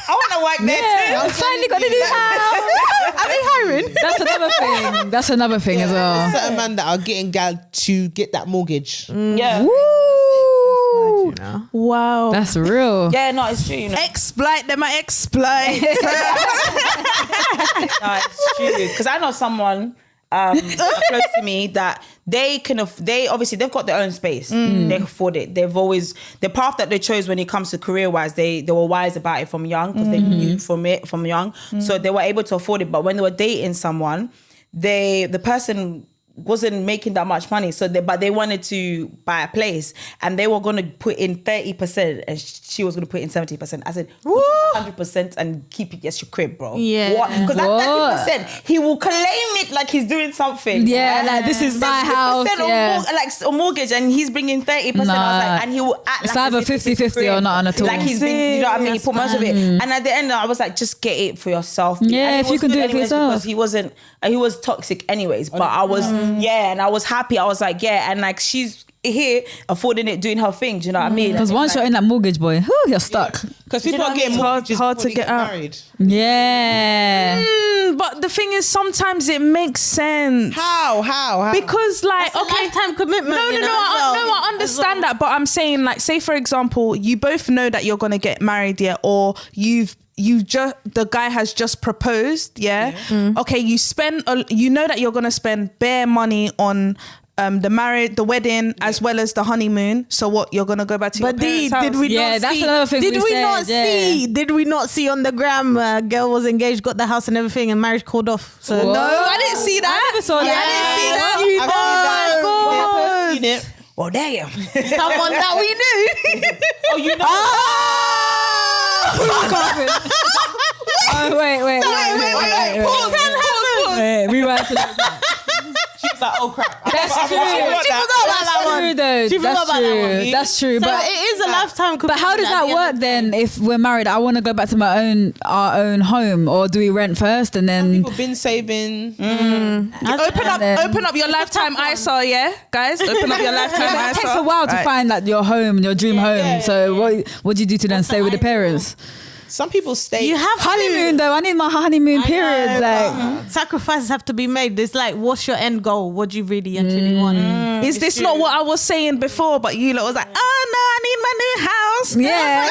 I want to work there too. Finally got a new house. Are they hiring? That's another thing as well. There's certain men that are getting gal to get that mortgage. Yeah. Woo. Wow. That's real. Yeah, no, it's true. You know. Exploit them, I exploit. No, it's true. Because I know someone close to me that they obviously they've got their own space. They can afford it. The path that they chose when it comes to career wise, they were wise about it from young, because they knew from young. So they were able to afford it. But when they were dating someone, the person wasn't making that much money, but they wanted to buy a place, and they were going to put in 30% and she was going to put in 70%. I said 100% and keep it as your crib, bro. Yeah. Because that 30% he will claim it like he's doing something. Yeah, like this is my house. Yeah. Like a mortgage, and he's bringing 30%. I was like, and he will act it's like either 50-50 or not at all. like he's been, you know what I mean? He put most of it. And at the end, I was like, just get it for yourself. Yeah, if you can do it for yourself. Because he was toxic anyways, but I was, and I was happy. I was like, and like she's here affording it, doing her thing. Do you know what I mean? Because once you're in that mortgage, boy, you're stuck. Because people are getting mortgages hard to before they get out. married. Yeah. But the thing is, sometimes it makes sense. How? Because like, That's a lifetime commitment. I understand that, but I'm saying, like, say for example, you both know that you're gonna get married, or the guy has just proposed, okay, you know that you're gonna spend bare money on the wedding, as well as the honeymoon. So what, you're gonna go back to your parents' house? Did we not see? That's another thing Did we not see on the gram? Girl was engaged, got the house and everything, and marriage called off. So What? No, I didn't see that. I never saw that. I didn't see that. I've seen it. Well, damn. someone that we knew. Oh, you know. Oh, wait. Wait, rewind to that. She was like, oh crap. That's true. That's true. So But it is a lifetime commitment. But how does that work then? If we're married, I want to go back to our own home, or do we rent first and then? People been saving. Open up your lifetime ISA, guys. Open up your lifetime ISA. It takes a while to find like your home, your dream home. So what do you do to then stay with the parents? Some people stay. You have honeymoon though. I need my honeymoon period. Like sacrifices have to be made. It's like, what's your end goal? What do you really actually want? Is this not what I was saying before? But you lot was like, oh no, I need my new house. yeah. I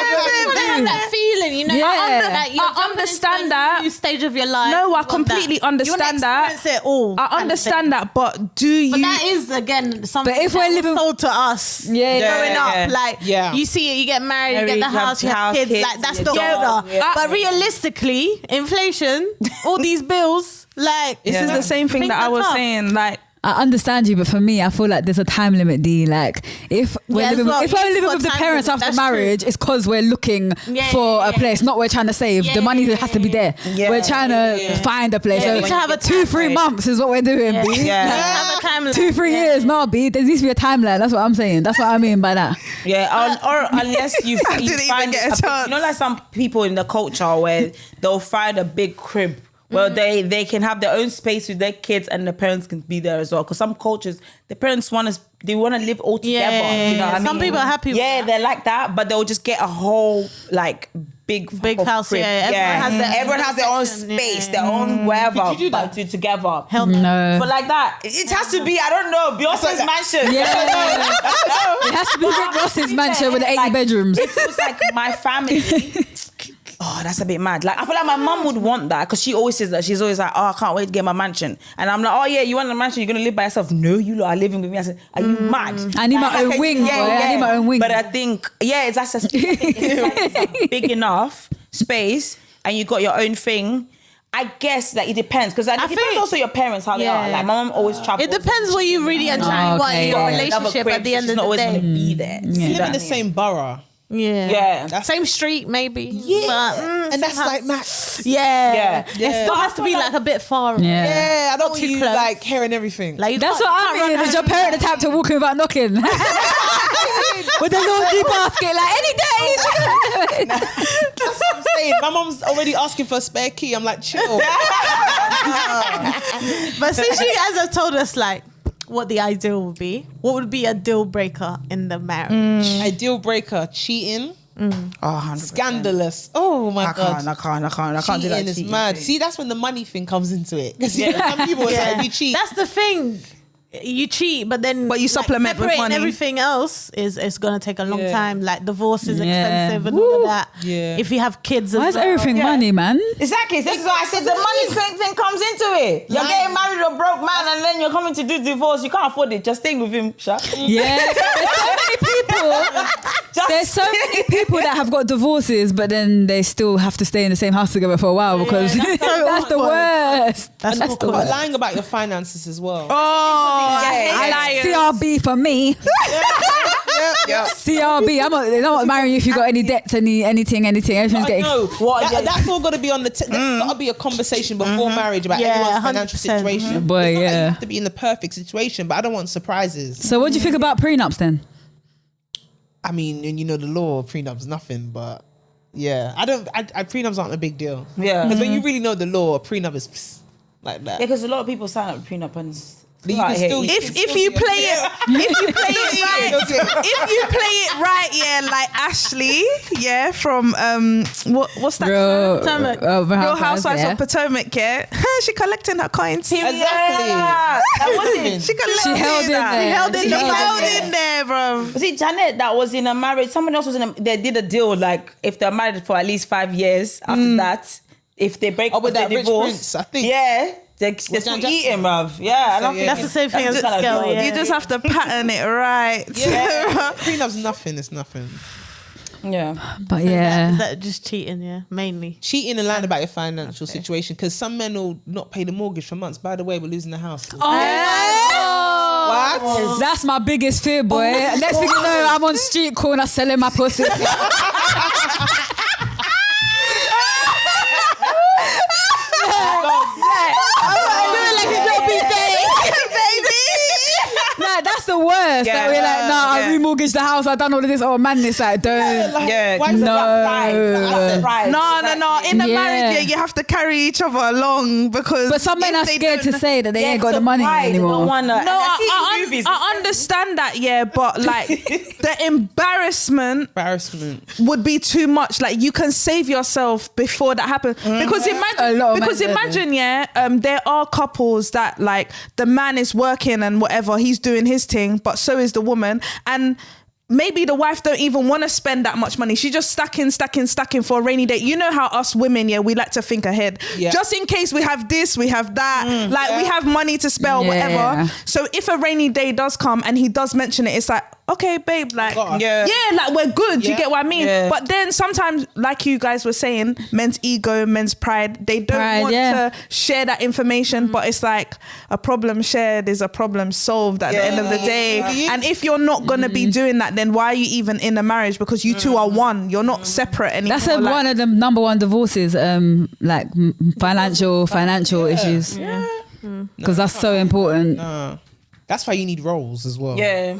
have that feeling, you know. Yeah. I understand that. New stage of your life. No, I You want completely that. understand You want to that. experience it all. I understand that, but do you? But that is again something. But if that we're was living- sold to us, growing up, like you see it, you get married, you get the house, you have kids, like that's the order. But realistically, inflation, all these bills, like this is the same thing that I was saying. Like, I understand you, but for me, I feel like there's a time limit, D. Like, if we're living, if we're living with the parents after marriage, it's because we're looking for a place, not we're trying to save. The money has to be there. We're trying to find a place. So we should have a 2-3 months is what we're doing, B. Have a timeline. 2-3 years, no, B. There needs to be a timeline. That's what I'm saying. That's what I mean by that. Yeah, or unless you didn't even find get a chance. you know, like some people in the culture where they'll find a big crib. Well, they can have their own space with their kids and the parents can be there as well. Because some cultures, the parents want to live all together. You know what I mean? Some people are happy with that. they're like that, but they'll just get a whole like big house. crib. Everyone has their own space, their own wherever. Did you do that? But do together. No. But like that, it has to be, I don't know, Beyonce's mansion. Yeah. It has to be Rick Ross's mansion with 80 bedrooms. It feels like my family. Oh, that's a bit mad. Like, I feel like my mum would want that because she always says that. She's always like, oh, I can't wait to get my mansion. And I'm like, oh yeah, you want a mansion? You're going to live by yourself? No, you lot are living with me. I said, are you mad? I need my own wing, boy. I need my own wing. But I think, that's a big enough space and you got your own thing. I guess that it depends because it depends also your parents how they are. Like my mum always travels. It depends what you really actually want in your relationship at the end of the always day. going to be there. You live in the same borough. Yeah. Same street, maybe. Yeah. But, And that's like max. It still has to be like a bit far. Yeah, I don't want too you close. like hearing everything. Like That's what I mean. Is your parent the type to walk in without knocking? With the laundry basket, like any day. That's what I'm saying. My mom's already asking for a spare key. I'm like, chill. But since you guys have told us like what the ideal would be, what would be a deal breaker in the marriage? A deal breaker, cheating. Oh, 100%. Scandalous. Oh my God. I can't do that. Cheating is mad. See, that's when the money thing comes into it. Because some people it's like, you cheat. That's the thing. You cheat, but you supplement with money. Everything else is gonna take a long time. Like divorce is expensive and all of that. Yeah. If you have kids, as Why is well. everything money, man? Exactly. This is why I said the money thing comes into it. You're getting married to a broke man and then you're coming to do divorce. You can't afford it. Just stay with him, Sha. Yeah. There's so many people that have got divorces, but then they still have to stay in the same house together for a while because that's the worst. That's But awkward. lying about your finances as well. CRB for me. CRB. They're not marrying you if you got any debts, anything. Everything's getting. No, that's all got to be on the. There's got to be a conversation before marriage about everyone's financial 100%. situation. Boy, It's not like yeah. you have to be in the perfect situation, but I don't want surprises. So, what do you think about prenups then? I mean, and you know the law, prenups nothing, but yeah, I prenups aren't a big deal. Yeah. Because when you really know the law, a prenup is pss, like that. Yeah, because a lot of people sign up prenup and You can still, If you play it right, yeah, like Ashley, yeah, from what's that? Real Housewives of Potomac, yeah. She collecting her coins. Exactly. She held in there, bro. Was it Janet that was in a marriage? Someone else was they did a deal like if they're married for at least 5 years after that, if they break up with that divorce, Rich Prince, I think. Yeah. They're still eating, bruv. Yeah, I don't think That's the same thing as kind of scale, law. yeah. You just have to pattern it right. Yeah, prenup's nothing. It's nothing. Yeah. But yeah. Is that just cheating? Yeah, mainly. Cheating and lying about your financial situation, because some men will not pay the mortgage for months. By the way, we're losing the house. What? That's my biggest fear, boy. Next thing you know, I'm on street corner selling my pussy. That's the worst. That we're like, I remortgaged the house, I've done all of this. Oh man, this like don't. Why is that pride? No. In the marriage, you have to carry each other along because. But some men are scared to say that they ain't got the money anymore. I understand that, but like the embarrassment would be too much. Like you can save yourself before that happens because imagine, there are couples that like the man is working and whatever, he's doing his thing, but so is the woman, and maybe the wife don't even want to spend that much money. She just stacking for a rainy day. You know how us women, we like to think ahead. Yeah. Just in case we have this, we have that. We have money to spare, whatever. Yeah. So if a rainy day does come and he does mention it, it's like, okay, babe, like, like we're good. You get what I mean? Yeah. But then sometimes, like you guys were saying, men's ego, men's pride, they don't want to share that information. But it's like a problem shared is a problem solved at the end of the day. Yeah. And if you're not going to be doing that, then why are you even in a marriage? Because you two are one. You're not separate anymore. That's one of the number one divorces, like financial issues. Yeah. Because that's so important. That's why you need roles as well. Yeah.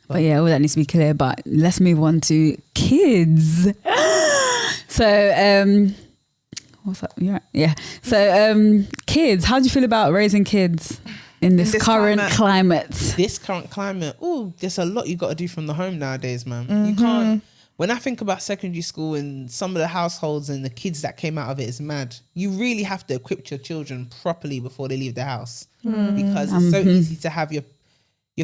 But all that needs to be clear. But let's move on to kids. So, what's up? Yeah. So, kids, how do you feel about raising kids in this current climate? This current climate, there's a lot you got to do from the home nowadays, man. You can't. When I think about secondary school and some of the households and the kids that came out of it, it's mad. You really have to equip your children properly before they leave the house because it's so easy to have your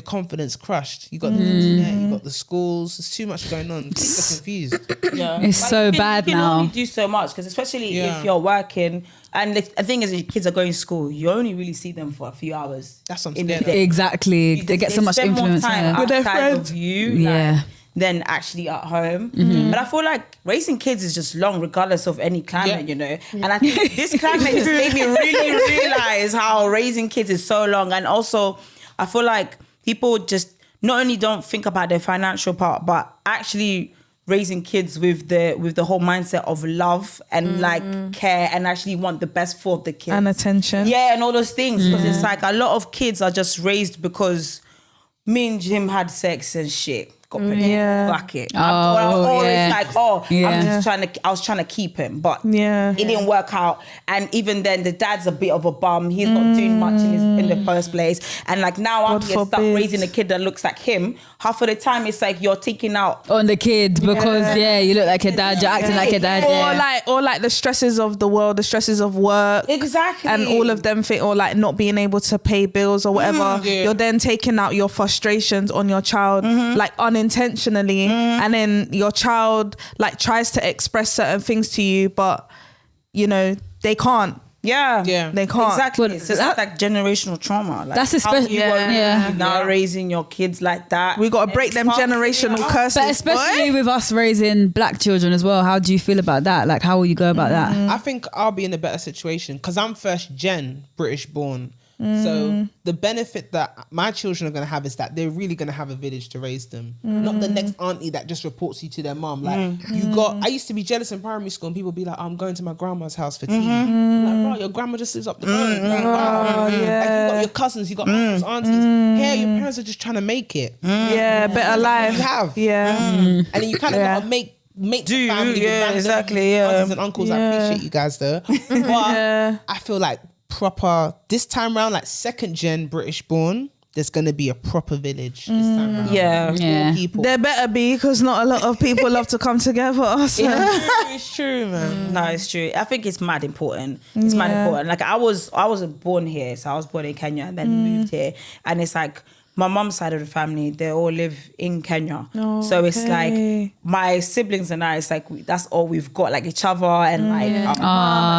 confidence crushed. You got the internet, you got the schools. There's too much going on. Kids are confused. Yeah, it's so bad now. You can only do so much because especially if you're working. And the thing is, if kids are going to school, you only really see them for a few hours. That's what I'm scared of. Exactly. They get so much influence with their friends. Of you, than actually at home. But I feel like raising kids is just long, regardless of any climate, And I think this climate just made me really realize how raising kids is so long. And also, I feel like people just not only don't think about their financial part, but actually raising kids with the whole mindset of love and like care and actually want the best for the kids. And attention. Yeah, and all those things. Because it's like a lot of kids are just raised because me and Jim had sex and shit. Got fuck it. It's like, I was trying to keep him, but it didn't work out. And even then, the dad's a bit of a bum. He's not doing much in the first place. And like now, I'm stuck raising a kid that looks like him. Half of the time, it's like you're taking out on the kid because you look like your dad. You're acting like your dad. Or like the stresses of the world, the stresses of work, exactly, and all of them or like not being able to pay bills or whatever. You're then taking out your frustrations on your child, like unintentionally, and then your child like tries to express certain things to you, but they can't. They can't. Exactly. So that's like generational trauma. Like, that's especially now raising your kids like that. We got to break them generational curses. But especially with us raising black children as well. How do you feel about that? Like, how will you go about that? I think I'll be in a better situation because I'm first gen British born. So the benefit that my children are going to have is that they're really going to have a village to raise them. Not the next auntie that just reports you to their mum. Like I used to be jealous in primary school and people be like, I'm going to my grandma's house for tea. Like, bro, your grandma just lives up the road. Like, like, you got your cousins, you got uncles, aunties. Here, your parents are just trying to make it. Better life. You have. And then you kind of got to make the family. Exactly. Aunties and uncles, I appreciate you guys though. But I feel like proper this time round, like second gen British born, there's gonna be a proper village this time round. People. There better be, because not a lot of people love to come together. So. It's true, man. No, it's true. I think it's mad important. It's mad important. Like I was born here, so I was born in Kenya and then moved here, and it's like my mom's side of the family, they all live in Kenya. So it's like my siblings and I, it's like that's all we've got, like each other and like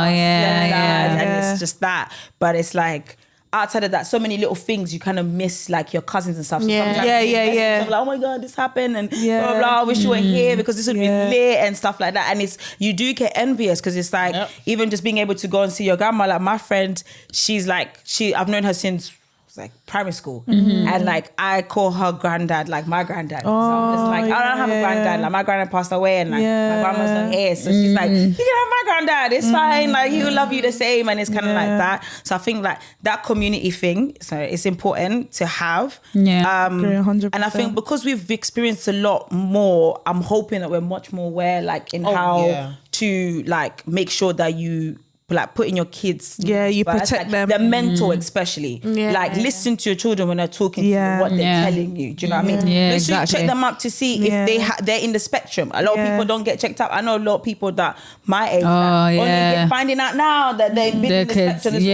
and it's just that. But it's like outside of that, so many little things you kind of miss, like your cousins and stuff. So like, oh my God, this happened and blah, blah, blah. I wish you were here because this would be lit and stuff like that. And it's, you do get envious because it's like even just being able to go and see your grandma. Like my friend, she's like, I've known her since was like primary school, and like I call her granddad like my granddad. So I'm just like, I don't have a granddad. Like my granddad passed away, and like my grandma's not here, so she's like, you can have my granddad. It's fine. Like he will love you the same, and it's kind of like that. So I think like that community thing, so it's important to have. Yeah, 100%. And I think because we've experienced a lot more, I'm hoping that we're much more aware, like in how to like make sure that you like putting your kids you first, protect like, them, their mental especially, listen to your children when they're talking to you, what they're telling you, do you know what I mean? Exactly. Check them up to see if they're in the spectrum. A lot of people don't get checked up. I know a lot of people that my age only finding out now that they've been in the kids. spectrum.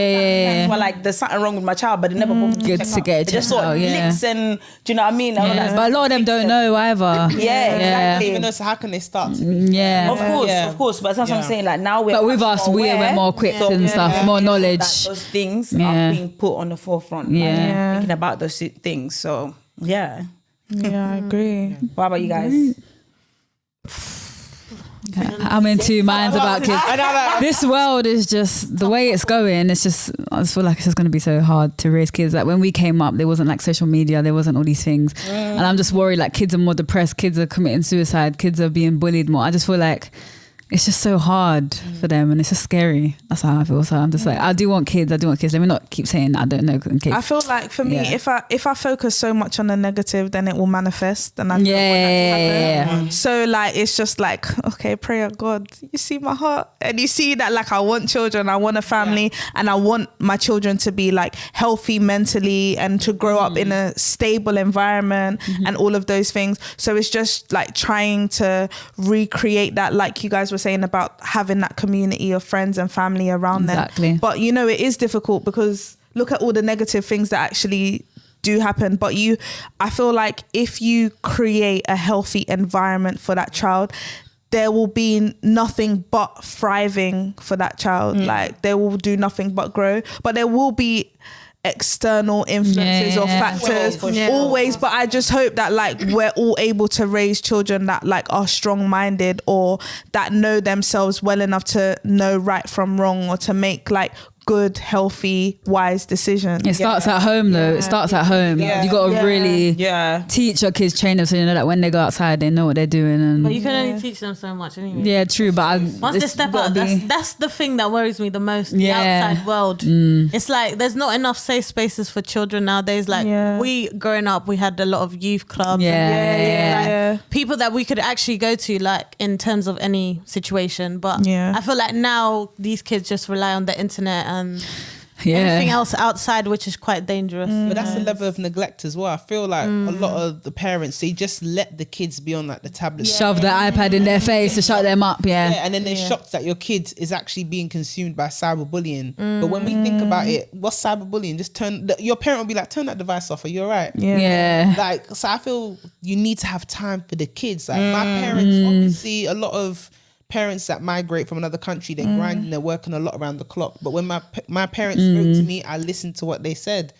Well, like there's something wrong with my child, but they never bothered to check up. They just saw licks and do you know what I mean? But a lot of them don't know either. Exactly. Even though, so how can they start? Of course, but that's what I'm saying. Like now we're with us, we're more equipped and stuff, more knowledge. Those things are being put on the forefront. Thinking about those things. So I agree. What about you guys? I'm in two minds about kids. This world is just the way it's going. It's just, I just feel like it's just going to be so hard to raise kids. Like when we came up, there wasn't like social media, there wasn't all these things, and I'm just worried like kids are more depressed, kids are committing suicide, kids are being bullied more. I just feel like it's just so hard for them, and it's just scary. That's how I feel. So I'm just like, I do want kids. Let me not keep saying that I don't know in case. I feel like for me, if I focus so much on the negative, then it will manifest, and I don't want that to happen. So like it's just like, okay, pray, God, you see my heart, and you see that like I want children, I want a family, and I want my children to be like healthy mentally and to grow up in a stable environment and all of those things. So it's just like trying to recreate that, like you guys were saying about having that community of friends and family around them. But you know, it is difficult because look at all the negative things that actually do happen. But I feel like if you create a healthy environment for that child, there will be nothing but thriving for that child. Like they will do nothing but grow, but there will be external influences or factors always, but I just hope that like we're all able to raise children that like are strong-minded or that know themselves well enough to know right from wrong or to make like good, healthy, wise decisions. It starts at home though. It starts at home. You got to really teach your kids, train them so you know that when they go outside they know what they're doing. And but you can only teach them so much anyway. Yeah, true. But once they step out, that's the thing that worries me the most. The outside world. It's like there's not enough safe spaces for children nowadays. Like we growing up, we had a lot of youth clubs. Like, people that we could actually go to, like in terms of any situation. But I feel like now these kids just rely on the internet and anything else outside, which is quite dangerous. But that's the level of neglect as well. I feel like a lot of the parents, they just let the kids be on like the tablet, shove the iPad in their face to shut them up. And then they're shocked that your kid is actually being consumed by cyberbullying. But when we think about it, what's cyberbullying? Just your parent will be like, turn that device off. Are you all right? Like, so I feel you need to have time for the kids. Like my parents, obviously a lot of parents that migrate from another country, they're grinding, they're working a lot around the clock. But when my parents spoke to me, I listened to what they said.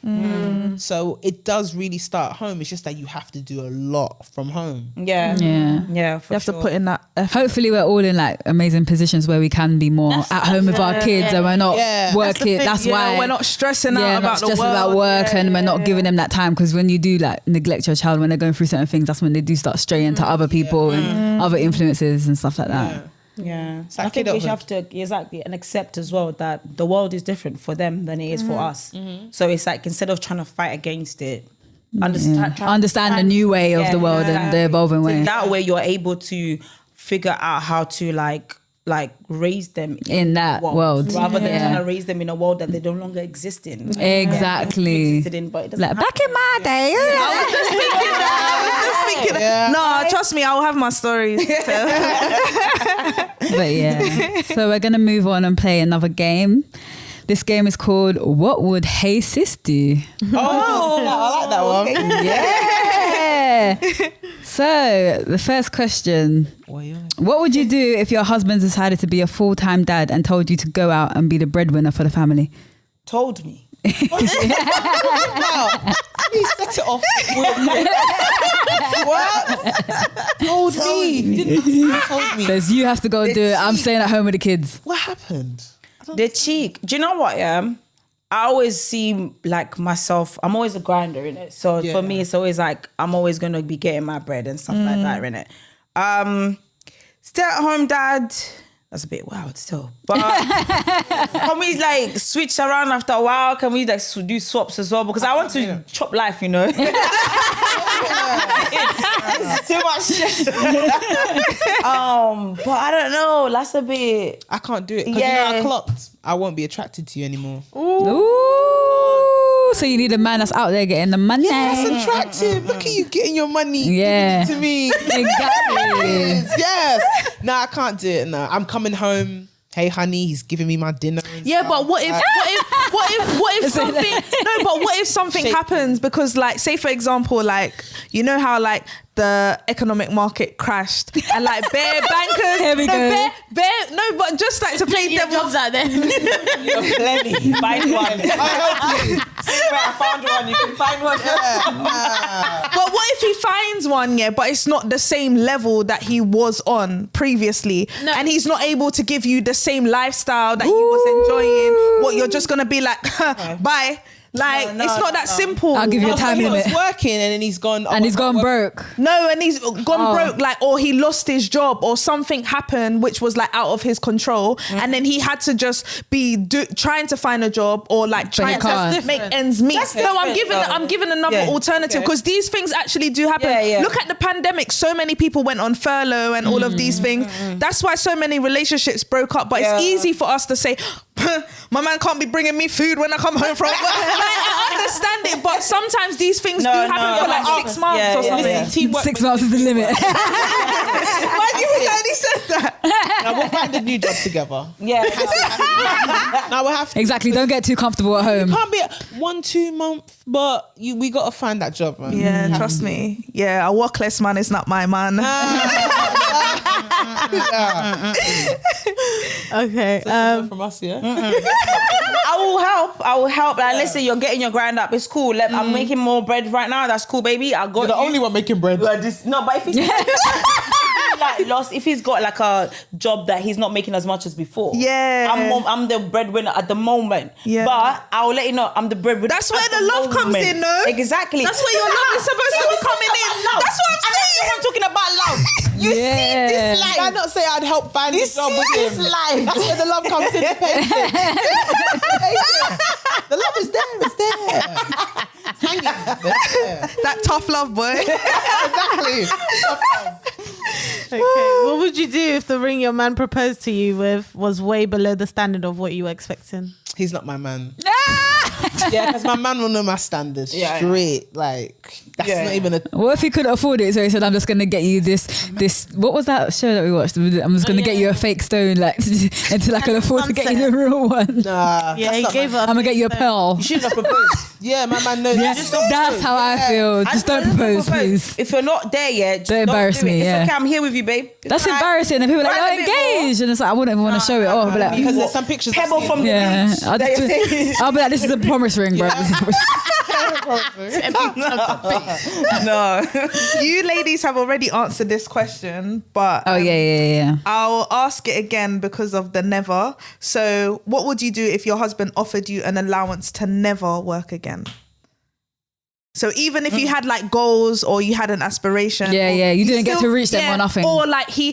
So it does really start home. It's just that you have to do a lot from home. You have to put in that effort. Hopefully we're all in like amazing positions where we can be more at home with our kids and we're not working. That's why we're not stressing out about the world. About work and we're not giving them that time, because when you do like neglect your child when they're going through certain things, that's when they do start straying into other people and other influences and stuff like that. So I think we have to and accept as well that the world is different for them than it is for us. So it's like instead of trying to fight against it, understand the new way of the world and the evolving way. That way you're able to figure out how to like raise them in that world rather than trying to raise them in a world that they no longer exist in. Exactly. But it like back in my day. I was just thinking that. No, trust me, I'll have my stories. But so we're gonna move on and play another game. This game is called What Would HeySis Do? I like that one. So the first question: what would you do if your husband decided to be a full-time dad and told you to go out and be the breadwinner for the family? Told me. Wow. He set it off. What? Told me. Says you have to go and do it. I'm staying at home with the kids. What happened? The cheek. Do you know what? I always see like myself, I'm always a grinder in it. So for me, it's always like, I'm always going to be getting my bread and stuff like that in it. Stay-at-home dad, that's a bit wild still. But can we like switch around after a while? Can we like do swaps as well? Because I want to chop life, you know. Too much shit. But I don't know. That's a bit. I can't do it. Because you know, I clocked. I won't be attracted to you anymore. Ooh. So you need a man that's out there getting the money. Yeah, that's attractive. Look at you getting your money. Yeah. Giving it to me. Exactly. Yes. No, I can't do it. No, I'm coming home. Hey, honey, he's giving me my dinner. Yeah, but what if something? No, but what if something happens? Because, like, say for example, like, you know how like the economic market crashed and like bare bankers. Here we go. No, but just like to play devil's jobs out there. You're plenty. Find one. I found one. You can find one. But what if he finds one, but it's not the same level that he was on previously, and he's not able to give you the same lifestyle that he was enjoying? What, you're just gonna be like, bye? Like, it's not that simple. I'll give you a time limit. He was working and then he's gone. And he's gone broke. No, and he's gone broke, like, or he lost his job, or something happened which was like out of his control, and then he had to just be trying to find a job, or like trying to make ends meet. No, I'm giving another alternative, because these things actually do happen. Look at the pandemic. So many people went on furlough and all of these things. That's why so many relationships broke up. But it's easy for us to say, my man can't be bringing me food when I come home from work. I understand it, but sometimes these things do happen for like 6 months or something. 6 months is the limit. Why do you think I only said that? Now we'll find a new job together. Yeah. Now we'll have to. Exactly. Don't get too comfortable at home. Can't be 1-2 months, but we got to find that job, man. Yeah, trust me. Yeah, a workless man is not my man. Okay. From us, yeah. I will help. Like, listen, you're getting your grind up. It's cool. Like, I'm making more bread right now. That's cool, baby. I got You're the only one making bread. No, but if he's like lost, if he's got like a job that he's not making as much as before, I'm the breadwinner at the moment. Yeah. But I will let you know, I'm the breadwinner. That's where the love comes in, no? Exactly. That's where your love is supposed to be coming in. That's what I'm saying. I'm talking about love. You see this life. I not say I'd help find a job with him. Life. That's where the love comes in. The love is there. It's there. It's hanging. That tough love, boy. Exactly. Tough love. Okay. What would you do if the ring your man proposed to you with was way below the standard of what you were expecting? He's not my man. Yeah, because my man will know my standards straight. Like, that's not even a... What if he couldn't afford it? So he said, I'm just going to get you this... What was that show that we watched? I'm just going to get you a fake stone, like, until I can afford to get you the real one. Nah. Yeah, he gave her. I'm going to get you a pearl. You shouldn't have proposed. Yeah, my man knows. Yeah, that's how I feel. Just don't propose, please. If you're not there yet, don't embarrass me. It's yeah. okay, I'm here with you, babe. That's embarrassing. And people are like, you're engaged. And it's like, I wouldn't even want to show it off. Like, because there's some pictures. Pebble from the beach. I'll be like, this is a promise ring, bro. No. You ladies have already answered this question, but yeah. I'll ask it again because of the never. So what would you do if your husband offered you an allowance to never work again? So even if you had like goals or you had an aspiration, you didn't get to reach them or nothing, or like you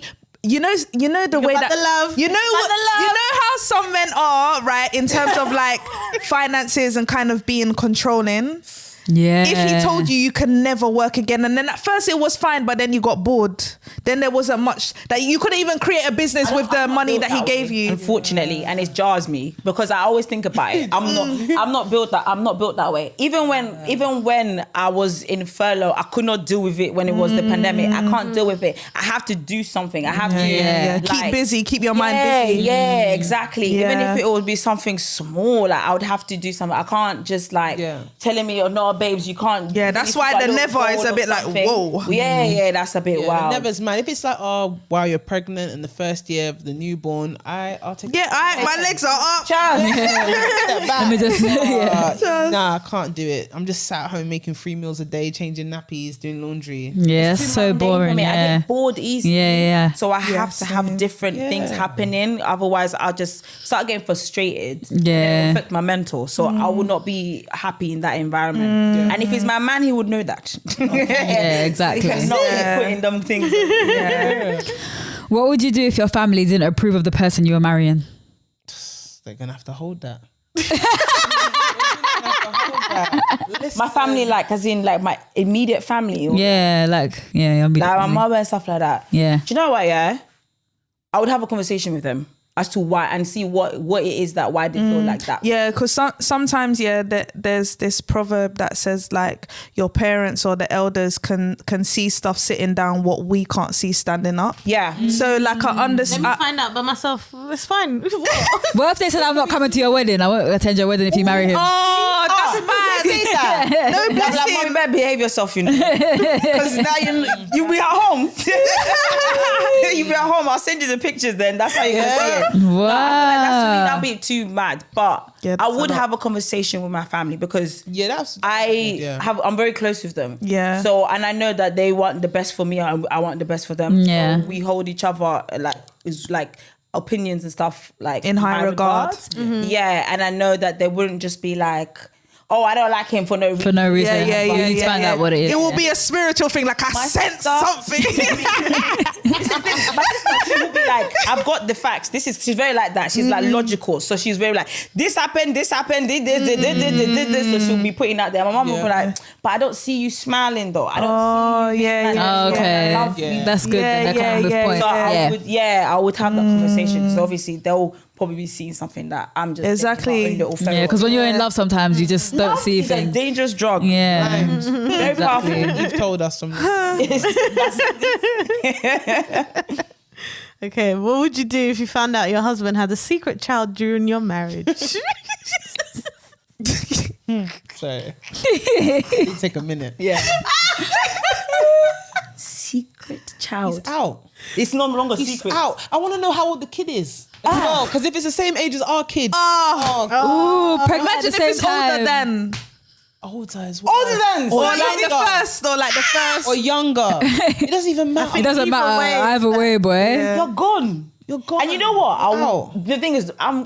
know the way that the love. you know how some men are, right, in terms of like finances and kind of being controlling. Yeah. If he told you can never work again, and then at first it was fine, but then you got bored, then there wasn't much that you couldn't even create a business with the money that he gave you. Unfortunately, and it jars me because I always think about it. I'm not built that way. Even when I was in furlough, I could not deal with it when it was the pandemic. I can't deal with it. I have to do something. I have to keep busy, keep your mind busy. Yeah, exactly. Even if it would be something small, like I would have to do something. I can't just telling me or no, babes, you can't. Yeah, that's why the never is a bit like, whoa. Yeah, that's a bit wild. Never's man. If it's like, oh, while you're pregnant in the first year of the newborn, I'll take. Yeah, my legs are up. Let me just, Nah, I can't do it. I'm just sat at home making 3 meals a day, changing nappies, doing laundry. Yeah, it's so boring. I Yeah. get bored easy. Yeah. So I have to have different things happening. Otherwise, I'll just start getting frustrated. Yeah. And it'll affect my mental. So I will not be happy in that environment. And if he's my man, he would know that. Yeah, exactly. He cannot be putting them things. What would you do if your family didn't approve of the person you were marrying? They're gonna have to hold that. My family, like, as in, like, my immediate family. Yeah, like my mother and stuff like that. Yeah. Do you know what? Yeah, I would have a conversation with them as to why and see what it is that why they feel like that. Yeah, because sometimes there's this proverb that says like your parents or the elders can see stuff sitting down what we can't see standing up. Yeah. So like I understand. Let me find out by myself. It's fine. What if they said, I'm not coming to your wedding? I won't attend your wedding if you marry him. Oh, that's bad. Say that. No, bless Like, him. Mom, you better behave yourself, you know. Because now you be at home. You be at home. I'll send you the pictures then. That's how you can see it. Wow. That'd be too mad. But Yeah, I would have a conversation with my family because I'm very close with them. Yeah. So, and I know that they want the best for me. I want the best for them. Yeah. So we hold each other like opinions and stuff like In high regard. Yeah. And I know that they wouldn't just be like, oh, I don't like him for no reason. For no reason. Yeah, But you need to find out what it is. It will be a spiritual thing. Like I sense something. My sister, she will be like, I've got the facts. She's very like that. She's like logical. So she's very like, this happened, this, this. So she'll be putting out there. My mom will be like, but I don't see you smiling though. I don't see you. Okay. That's good. Then they're coming with points. So I would have that conversation. So obviously they'll probably be seeing something that I'm just exactly. Yeah, because when you're in love, sometimes you just don't see it's a things. dangerous drug. Yeah. Very powerful. You've told us something. Okay, what would you do if you found out your husband had a secret child during your marriage? Sorry. It'll take a minute. Yeah. Secret child. He's out. It's no longer He's secret. out. I want to know how old the kid is. Because if it's the same age as our kid. Ooh, pregnant at Imagine the if it's same time. older than. Older as well. Older than. Or like the first. Or younger. It doesn't even matter. It doesn't matter either way, boy. You're gone. You're gone. And you know what? The thing is, I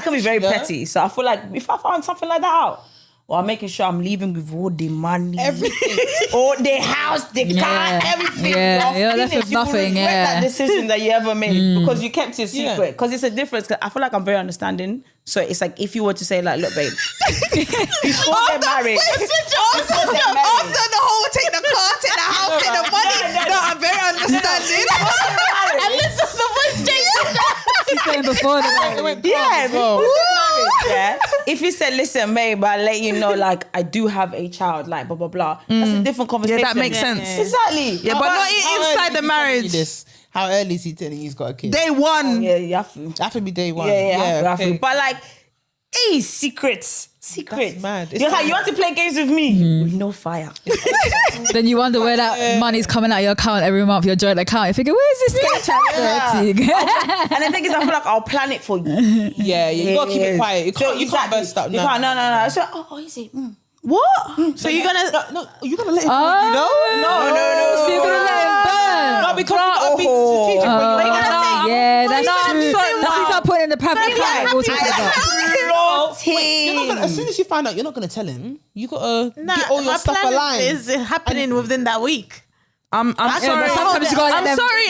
can be very petty. So I feel like if I found something like that out, or I'm making sure I'm leaving with all the money, everything, or the house, the car, everything. Yeah, you're left with nothing. You regret that decision that you ever made because you kept it secret. Because it's a difference. I feel like I'm very understanding. So it's like if you were to say like, look, babe, before they're married, After the whole take the car, take the house, take the money. No, I'm very understanding. And listen to the voice change. She's saying before yeah. If you said, listen, babe, I'll let you know, like, I do have a child, like, blah, blah, blah. That's a different conversation. Yeah, that makes sense. Exactly. Yeah, but not inside the marriage. How early is he telling you he's got a kid? Day one. Yeah, you have to. Have to be day one. Yeah. But like, hey, secrets. That's mad. You want to play games with me? With no fire. Then you wonder where that money's coming out of your account every month, your joint account. You figure, where's this And the thing is, I feel like I'll plan it for you. Yeah. You gotta keep it quiet. You can't burst up. You can't. No. So, is it? What? So you're gonna let him No. So you're gonna let him burn. No, because I'll be strategic. Yeah, that's true. That's what he's putting in the private account. We'll talk about. As soon as you find out, you're not gonna tell him. You gotta get all your stuff aligned. Is happening within that week. I'm sorry. Sometimes you gotta let them- I'm sorry. I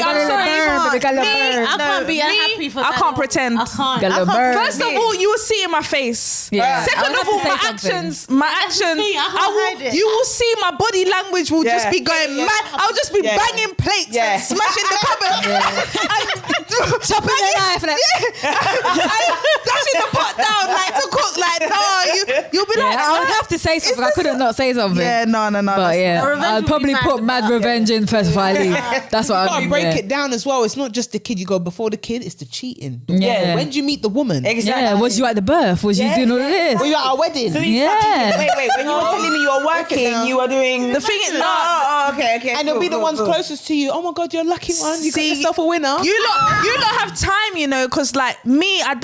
can't be unhappy for that. I can't pretend. I can't. Get a little burn. First of all, you will see in my face. Yeah. Second I of all, would my have to say actions. You will see my body language will just be going mad. I'll just be banging plates and smashing the cupboard. Chopping the knife. Dashing the pot down like to cook. Like, no, You'll be like, I would have to say something. I couldn't not say something. Yeah, no. But yeah, I'll probably put mad revenge in first before I leave. That's what I mean. Break it down as well. It's not just the kid. You go before the kid. It's the cheating. Yeah. When did you meet the woman? Exactly. Yeah. Was you at the birth? Was you doing all of this? Were you at our wedding? Yeah. Wait. When you were telling me you were working, you were doing the thing is, okay. And they'll be the ones closest to you. Oh my God, you're a lucky one. You got yourself a winner. You don't have time, you know, because like me, I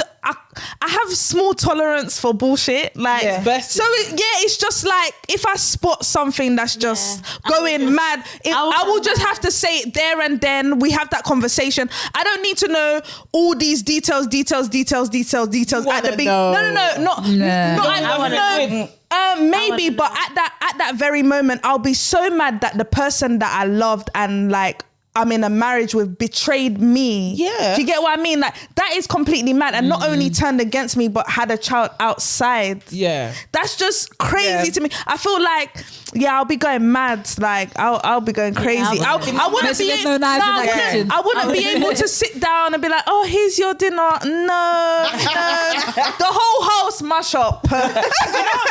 have small tolerance for bullshit. Like, so it's just like if I spot something that's just going mad, I will just have to say it there and then. We have that conversation. I don't need to know all these details at the beginning. Maybe, but at that very moment, I'll be so mad that the person that I loved and like I'm in a marriage with betrayed me. Yeah. Do you get what I mean? Like that is completely mad, and not only turned against me, but had a child outside. Yeah. That's just crazy to me. I feel like, I'll be going mad. Like I'll be going crazy. I wouldn't be able to sit down and be like, oh, here's your dinner. No. The whole house mash up. You know,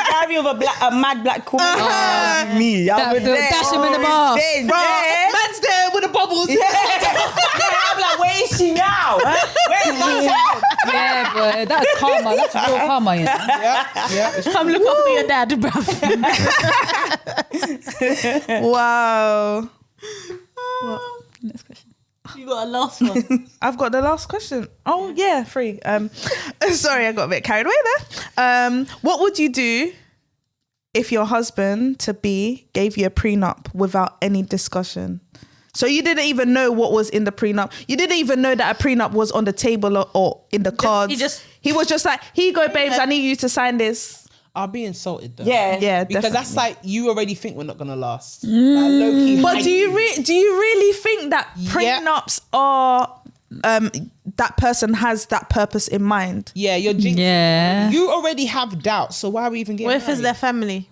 driving with a mad black woman. Me. I would dash him in the bar. Man's there with a bubble. Yeah. I'm like, where is she now? Where is she now? Yeah, but that's karma. That's real karma, you know? Yeah. Come look after your dad, bruv. Wow. Next question. You got a last one. I've got the last question. Oh yeah, 3. Sorry, I got a bit carried away there. What would you do if your husband to be gave you a prenup without any discussion? So you didn't even know what was in the prenup. You didn't even know that a prenup was on the table or in the cards. He was just like, here you go, babes, I need you to sign this. I'll be insulted though. Yeah, because definitely. That's like you already think we're not gonna last. Like, low-key but do you really think that prenups are that person has that purpose in mind? Yeah, you're jinxing. Yeah. You already have doubts, so why are we even getting What if married? it's their family?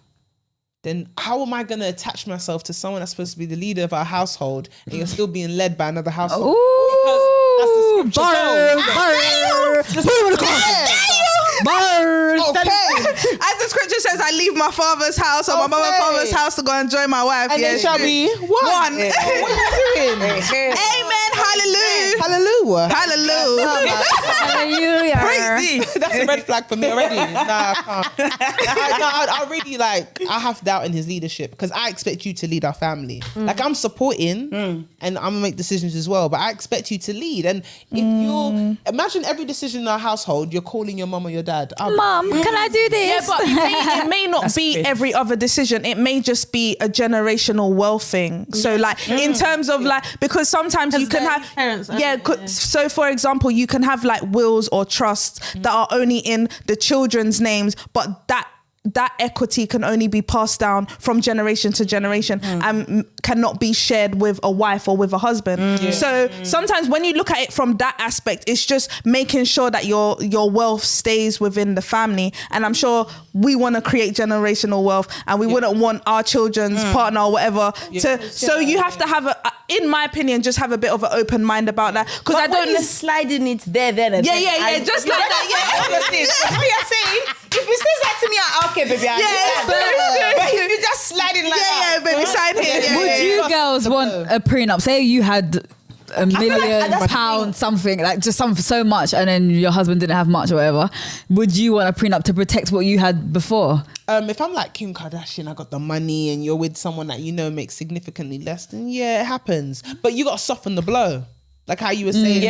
Then how am I going to attach myself to someone that's supposed to be the leader of our household and you're still being led by another household? Ooh, because that's the scripture. Bird. Okay. As the scripture says, I leave my father's house or my mother and father's house to go and join my wife. And they shall be one. What are you doing? Amen. Hallelujah. Hallelujah. Hallelujah. Crazy. That's a red flag for me already. Nah, I can't. I really I have doubt in his leadership because I expect you to lead our family. Like I'm supporting and I'm gonna make decisions as well, but I expect you to lead. And if you're imagine every decision in our household, you're calling your mum or your dad. Mum, can I do this? Yeah, but it may not be every other decision. It may just be a generational wealth thing. So like in terms of like, because sometimes you can have parents. So for example, you can have like wills or trusts that are only in the children's names, but that equity can only be passed down from generation to generation and cannot be shared with a wife or with a husband. So sometimes when you look at it from that aspect, it's just making sure that your wealth stays within the family. And I'm sure we want to create generational wealth and we wouldn't want our children's partner or whatever so you have to have in my opinion, just have a bit of an open mind about that. Because I don't sliding it there then and then. Yeah, just like that. What you're saying, if you say that to me, okay, baby. But if you just sliding like that. Yeah, baby, sign here. Would you girls want a prenup? Say you had £1 million, something like just so much, and then your husband didn't have much or whatever. Would you want a prenup to protect what you had before? If I'm like Kim Kardashian, I got the money, and you're with someone that you know makes significantly less, then yeah, it happens. But you got to soften the blow. Like how you were saying,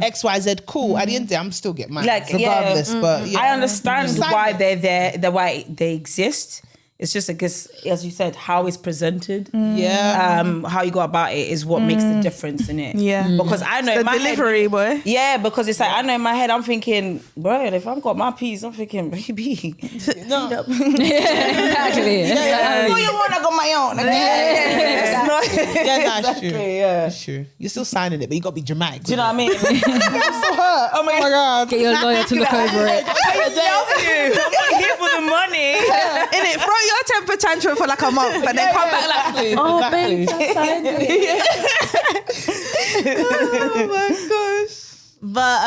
XYZ, cool. At the end of the day, I'm still get mad, regardless. But I understand why they're there, why they exist. It's just, I guess, as you said, how it's presented. How you go about it is what makes the difference in it. Because I know the delivery, boy. Yeah, because it's like, I know in my head, I'm thinking, bro, if I've got my piece, I'm thinking, baby. No. Exactly. Oh, you want, I got my own. That's true. That's true. You're still signing it, but you got to be dramatic. Do you know what I mean? I'm so hurt. Oh my God. Get your lawyer to look over it. I'm not here for the money. Innit? Throw your temper tantrum for like a month and then come back like, Oh, babe. oh my gosh. But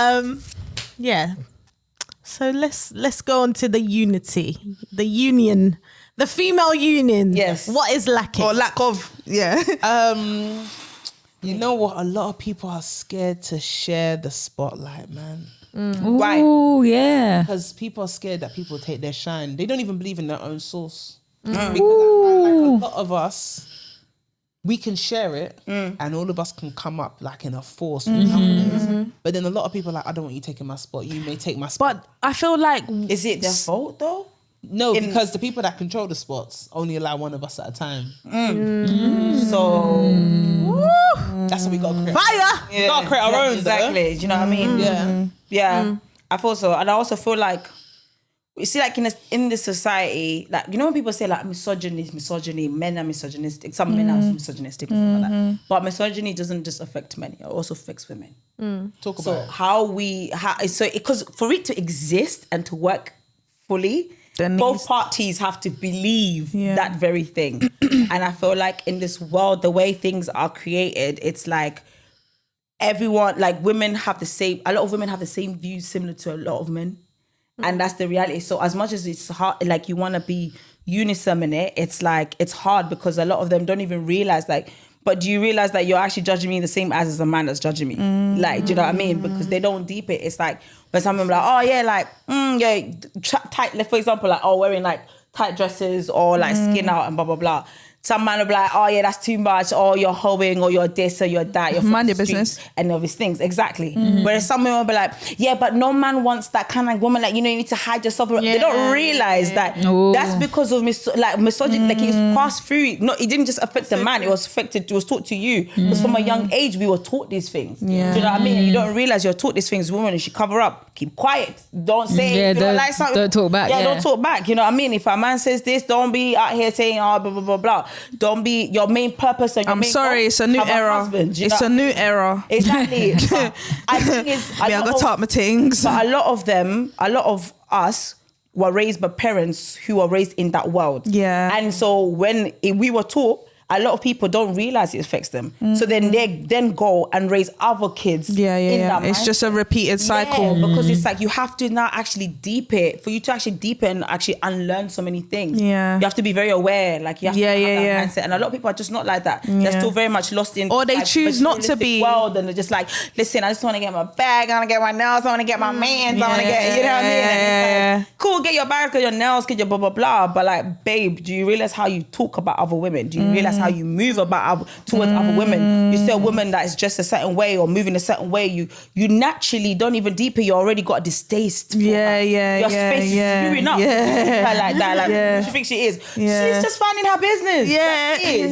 So let's go on to the unity, the union, the female union. Yes. What is lacking? Or lack of, yeah. You know what? A lot of people are scared to share the spotlight, man. Right. Oh, yeah. Because people are scared that people take their shine. They don't even believe in their own source. Because I find like a lot of us, we can share it and all of us can come up like in a force. But then a lot of people are like, I don't want you taking my spot. You may take my spot. But I feel like... Is it their fault though? No, because the people that control the spots only allow one of us at a time. So... That's what we got to create. Fire! We got to create our own, exactly. Do you know what I mean? Yeah. I thought so. And I also feel like, you see, like in this society, like, you know when people say like misogyny, men are misogynistic, some men are misogynistic and stuff like that. But misogyny doesn't just affect men, it also affects women. Talk So about it. because for it to exist and to work fully, both parties have to believe that very thing. And I feel like in this world, the way things are created, it's like everyone, like a lot of women have the same views similar to a lot of men. And that's the reality. So as much as it's hard, like you want to be uniform in it, it's like, it's hard because a lot of them don't even realize, like, but do you realize that you're actually judging me the same as a man that's judging me? Like, do you know what I mean? Because they don't deep it. It's like, when someone like, oh yeah, like, tight, like, for example, like, oh, wearing like tight dresses or like skin out and blah, blah, blah. Some man will be like, oh yeah, that's too much. Or you're hoeing, or you're this, or you're that. You're mind your business. And all these things, exactly. Whereas some women will be like, yeah, but no man wants that kind of woman. Like, you know, you need to hide yourself. They don't realize that that's because of misogyny. Like, it's passed through. No, it didn't just affect the man. It was taught to you. Because from a young age, we were taught these things. Do you know what I mean? And you don't realize you're taught these things. Women, you should cover up. Keep quiet. Don't say. You don't like something. Don't talk back. Yeah, don't talk back. You know what I mean? If a man says this, don't be out here saying, oh, blah, blah, blah, blah. Don't be your main purpose. I'm sorry, it's a new era. It's a new era. Exactly. I think I got taught my things. But a lot of us were raised by parents who were raised in that world. Yeah. And so when we were taught, a lot of people don't realize it affects them. So then they go and raise other kids. Yeah. It's just a repeated cycle. Because it's like you have to now actually deep it. For you to actually deepen and actually unlearn so many things. Yeah. You have to be very aware. Like you have to have that mindset. And a lot of people are just not like that. They're still very much lost in, or they choose not to be world, and they're just like, listen, I just want to get my bag, I want to get my nails, I want to get my mans, I want to get, you know what I mean? And it's like, cool, get your bag, get your nails, get your blah blah blah. But like, babe, do you realize how you talk about other women? Do you realize how you move towards other women? You see a woman that is dressed a certain way or moving a certain way, you naturally don't even deep it, you already got a distaste for her. Your space is screwing up. Like that. Like, she thinks she is. She's just finding her business.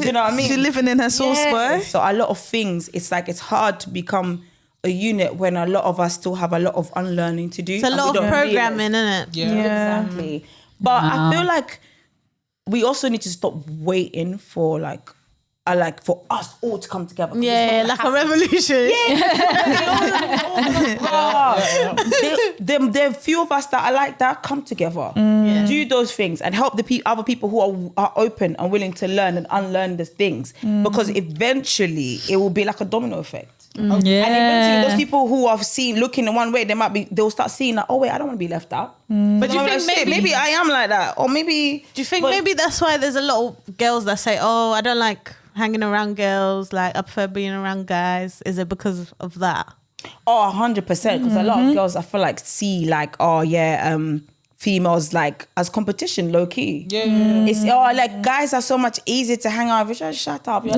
You know what I mean? She's living in her soul spot. So a lot of things, it's like it's hard to become a unit when a lot of us still have a lot of unlearning to do. It's a lot of programming, isn't it? Exactly. But I feel like we also need to stop waiting for for us all to come together. Like a revolution. There are few of us that are like that. Come together, do those things, and help the other people who are open and willing to learn and unlearn the things. Because eventually, it will be like a domino effect. And eventually, those people who are looking in one way, they'll start seeing that. Oh wait, I don't want to be left out. But do you think maybe I am like that, or maybe? Do you think maybe that's why there's a lot of girls that say, "Oh, I don't like hanging around girls, like I prefer being around guys"? Is it because of that? Oh, 100%. Because a lot of girls, I feel like, see like, females like as competition, low key. It's like guys are so much easier to hang out with. Shut up. Do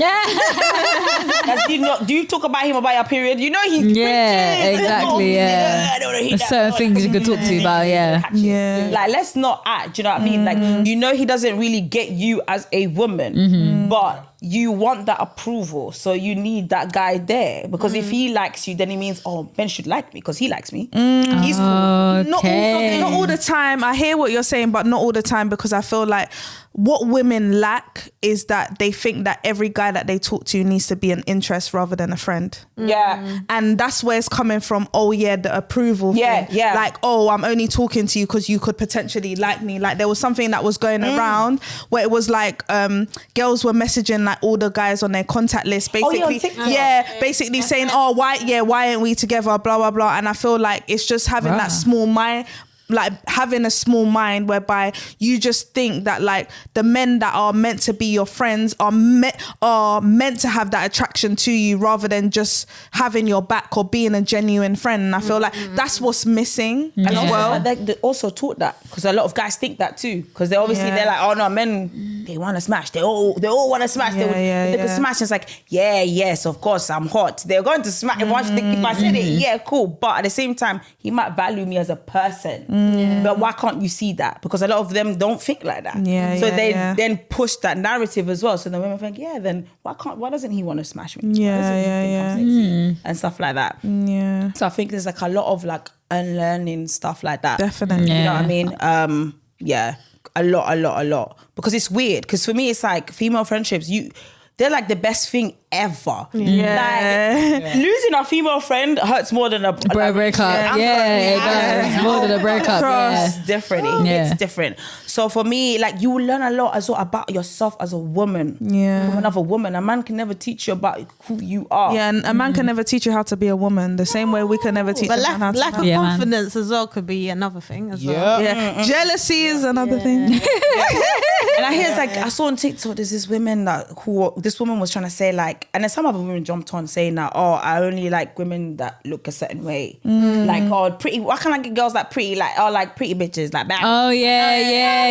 you talk about him about your period? You know he's exactly. I don't know. There's certain things you could talk to about. Like, let's not act. Do you know what I mean? Like, you know, he doesn't really get you as a woman, but you want that approval, so you need that guy there, because if he likes you, then it means, oh, Ben should like me because he likes me. He's cool. Not all the time. I hear what you're saying, but not all the time, because I feel like what women lack is that they think that every guy that they talk to needs to be an interest rather than a friend. And that's where it's coming from. Oh yeah, the approval thing. Like, oh, I'm only talking to you because you could potentially like me. Like, there was something that was going around where it was like girls were messaging like all the guys on their contact list, basically. Basically saying, oh, why aren't we together, blah blah blah. And I feel like it's just having that small mind like having a small mind whereby you just think that like the men that are meant to be your friends are meant to have that attraction to you rather than just having your back or being a genuine friend. And I feel like that's what's missing as well. They also taught that because a lot of guys think that too, because they're like, oh no, men, they want to smash. They all want to smash. They can smash. It's like, yes, of course, I'm hot. They're going to smash. If I said it, yeah, cool. But at the same time, he might value me as a person. But why can't you see that? Because a lot of them don't think like that. So they then push that narrative as well. So the women think, then why doesn't he want to smash me? And stuff like that. So I think there's like a lot of like unlearning stuff like that. Definitely. You know what I mean? A lot. Because it's weird. Because for me, it's like female friendships, they're like the best thing ever. Like losing a female friend hurts more than a breakup. It does. More than a breakup. It's different. It's different. So for me, like you will learn a lot as well about yourself as a woman. From another woman. A man can never teach you about who you are. And a man can never teach you how to be a woman. The same way we can never teach a man how to lack of confidence as well could be another thing as well. Jealousy is another thing. And I hear it's like, I saw on TikTok, there's this women this woman was trying to say like, and then some other women jumped on saying that, I only like women that look a certain way. Like, pretty, why can't I get girls like pretty, like pretty bitches, like that? Oh yeah.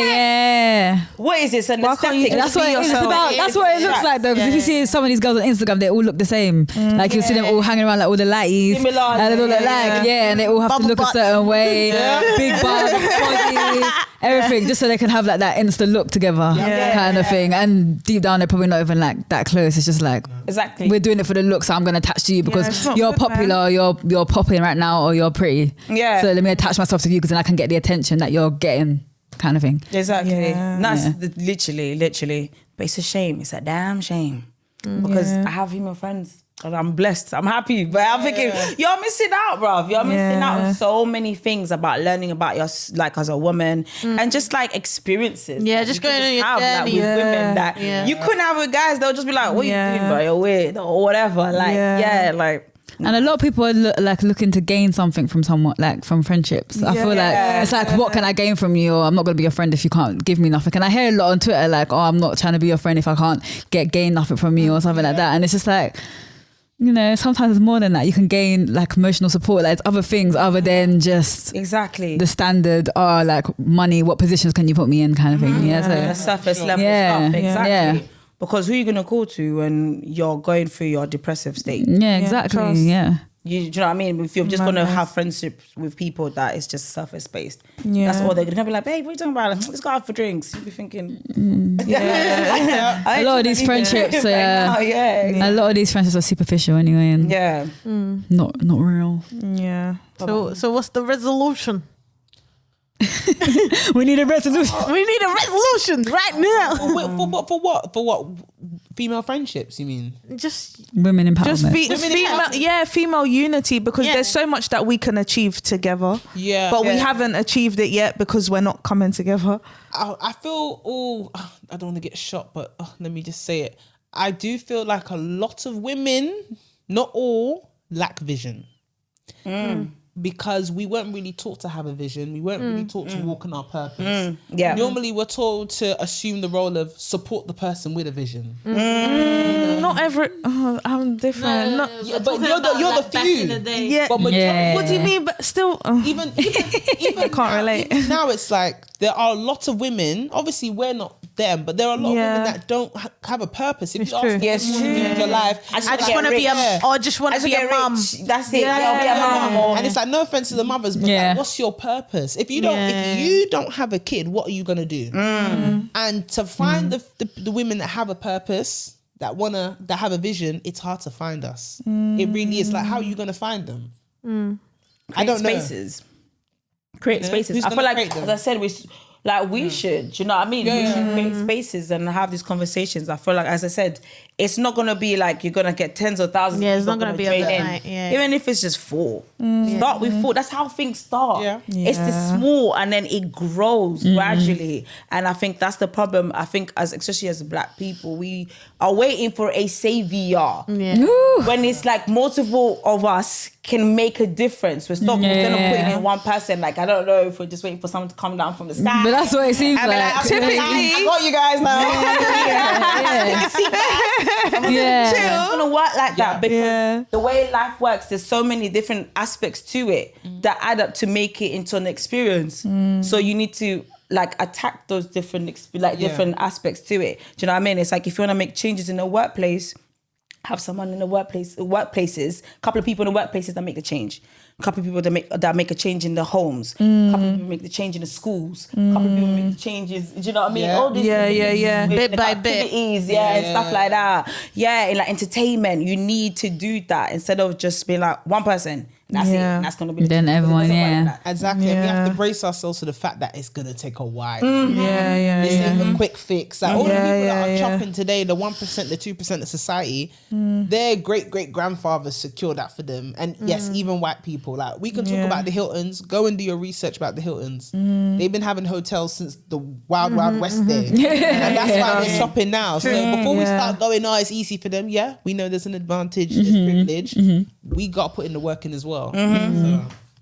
What is this? Why can't you That's what it's about. That's what it looks like though. Because if you see some of these girls on Instagram, they all look the same. Like you see them all hanging around like all the lighties. Similar. Like they all look like, and they all have to look a certain way. Big bum, body, everything, just so they can have like that Insta look together kind of thing. And deep down, they're probably not even like that close. It's just like, exactly, we're doing it for the look, so I'm going to attach to you because you're popular, you're popping right now, or you're pretty. So let me attach myself to you because then I can get the attention that you're getting, kind of thing. Exactly. That's literally. But it's a shame. It's a damn shame because I have female friends. I'm blessed. I'm happy. But I'm thinking, you're missing out, bruv. You're missing out on so many things about learning about your, like, as a woman and just like experiences. Just going on your journey. Like, with women that you couldn't have with guys. They'll just be like, what are you doing, bro? You're weird or whatever. Like, like. And a lot of people are looking to gain something from someone, like from friendships. I feel like it's like, what can I gain from you? Or I'm not going to be your friend if you can't give me nothing. And I hear a lot on Twitter like, I'm not trying to be your friend if I can't gain nothing from you or something like that. And it's just like, you know, sometimes it's more than that. You can gain like emotional support, like it's other things other than just the standard like money, what positions can you put me in kind of thing. So the surface level stuff. Exactly. Because who are you going to call to when you're going through your depressive state? Exactly. Do you know what I mean? If you're just going to have friendships with people that is just surface based, that's all they're going to be like, babe, what are you talking about? Like, let's go out for drinks. You'll be thinking, a lot of these friendships, a lot of these friendships are superficial anyway, and not real. So what's the resolution? We need a resolution. We need a resolution right now. For what? Female friendships, you mean? Just women empowerment. Just female unity, because there's so much that we can achieve together. But we haven't achieved it yet because we're not coming together. I feel, I don't want to get shot, but let me just say it. I do feel like a lot of women, not all, lack vision. Because we weren't really taught to have a vision. We weren't really taught to walk in our purpose. Normally we're told to assume the role of support the person with a vision. Not every... I'm different. But you're the few. But what do you mean? But still... Even I can't relate. Even now it's like, there are a lot of women, obviously we're not them, but there are a lot of women that don't have a purpose. If you ask them what you want to do in your life, I just want to be a mum. That's it. I'll be a mum. And it's like, no offense to the mothers, but like, what's your purpose? If you don't have a kid, what are you gonna do? And to find the women that have a purpose, that have a vision, it's hard to find us. It really is. Like, how are you gonna find them? I don't know. Create spaces. I feel like, as I said, we should, do you know what I mean? We should create spaces and have these conversations. I feel like, as I said, it's not gonna be like you're gonna get tens of thousands. Yeah, it's of people not gonna be join overnight. Yeah. Even if it's just 4, start with 4. That's how things start. Yeah. It's the small, and then it grows gradually. And I think that's the problem. I think especially as Black people, we are waiting for a savior. When it's like multiple of us can make a difference. We're not gonna put in one person. Like, I don't know if we're just waiting for someone to come down from the sky. But that's what it seems like. Typically, I got you guys now. Yeah. It's gonna work like that because the way life works, there's so many different aspects to it that add up to make it into an experience. So you need to like attack those different different aspects to it. Do you know what I mean? It's like if you want to make changes in the workplace, have someone in the workplaces, a couple of people in the workplaces that make the change. A couple of people that make a change in the homes. A couple of people make the change in the schools. A couple of people make the changes. Do you know what I mean? All these bit by bit, activities, and stuff like that. Yeah, in like entertainment, you need to do that instead of just being like one person. That's it. And that's gonna be then everyone. Exactly. And we have to brace ourselves to the fact that it's gonna take a while. This ain't a quick fix. Like all the people that are chopping today, the 1%, the 2% of society, their great grandfathers secured that for them. And yes, even white people. Like we can talk about the Hiltons. Go and do your research about the Hiltons. They've been having hotels since the wild west day, and that's why they're shopping now. So before we start going, it's easy for them. Yeah, we know there's an advantage, there's privilege. We got to put in the work in as well.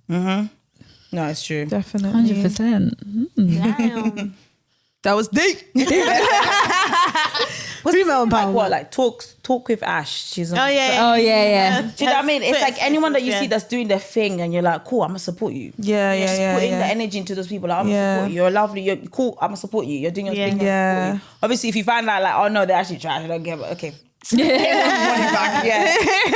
No, it's true. Definitely. 100%. Damn. That was deep. Female empowerment. Like talk with Ash. She's on Oh yeah. Do you know what I mean? It's like anyone that you see that's doing their thing and you're like, cool, I'm gonna support you. Put in the energy into those people. Like, I'm gonna support you. You're lovely. You're cool. I'm gonna support you. You're doing your thing. Yeah. Obviously, if you find out like, oh no, they're actually trash, I don't get it. Okay.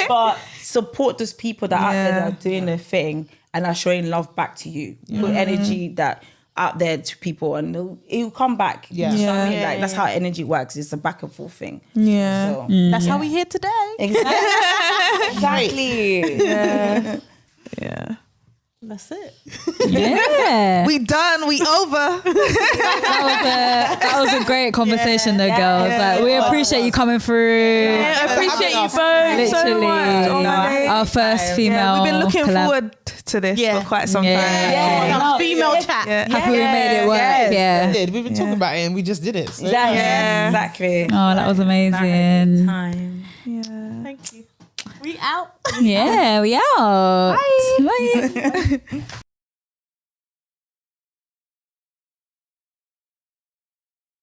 But support those people that are out there that are doing their thing and are showing love back to you. Put energy that out there to people and it'll come back. You know what I mean? Like that's how energy works. It's a back and forth thing. So, That's how we here today. Exactly. Yeah. That's it. Yeah. We done. We over. That was a great conversation though, girls. Like, we appreciate you coming through. I appreciate you both so much. Our first female We've been looking collab. forward to this for quite some time. Female chat. Happy we made it work. Yes. We did. We've been talking about it and we just did it. So. Exactly. Oh, that was amazing. Time. Thank you. We out. Yeah, we out. Bye.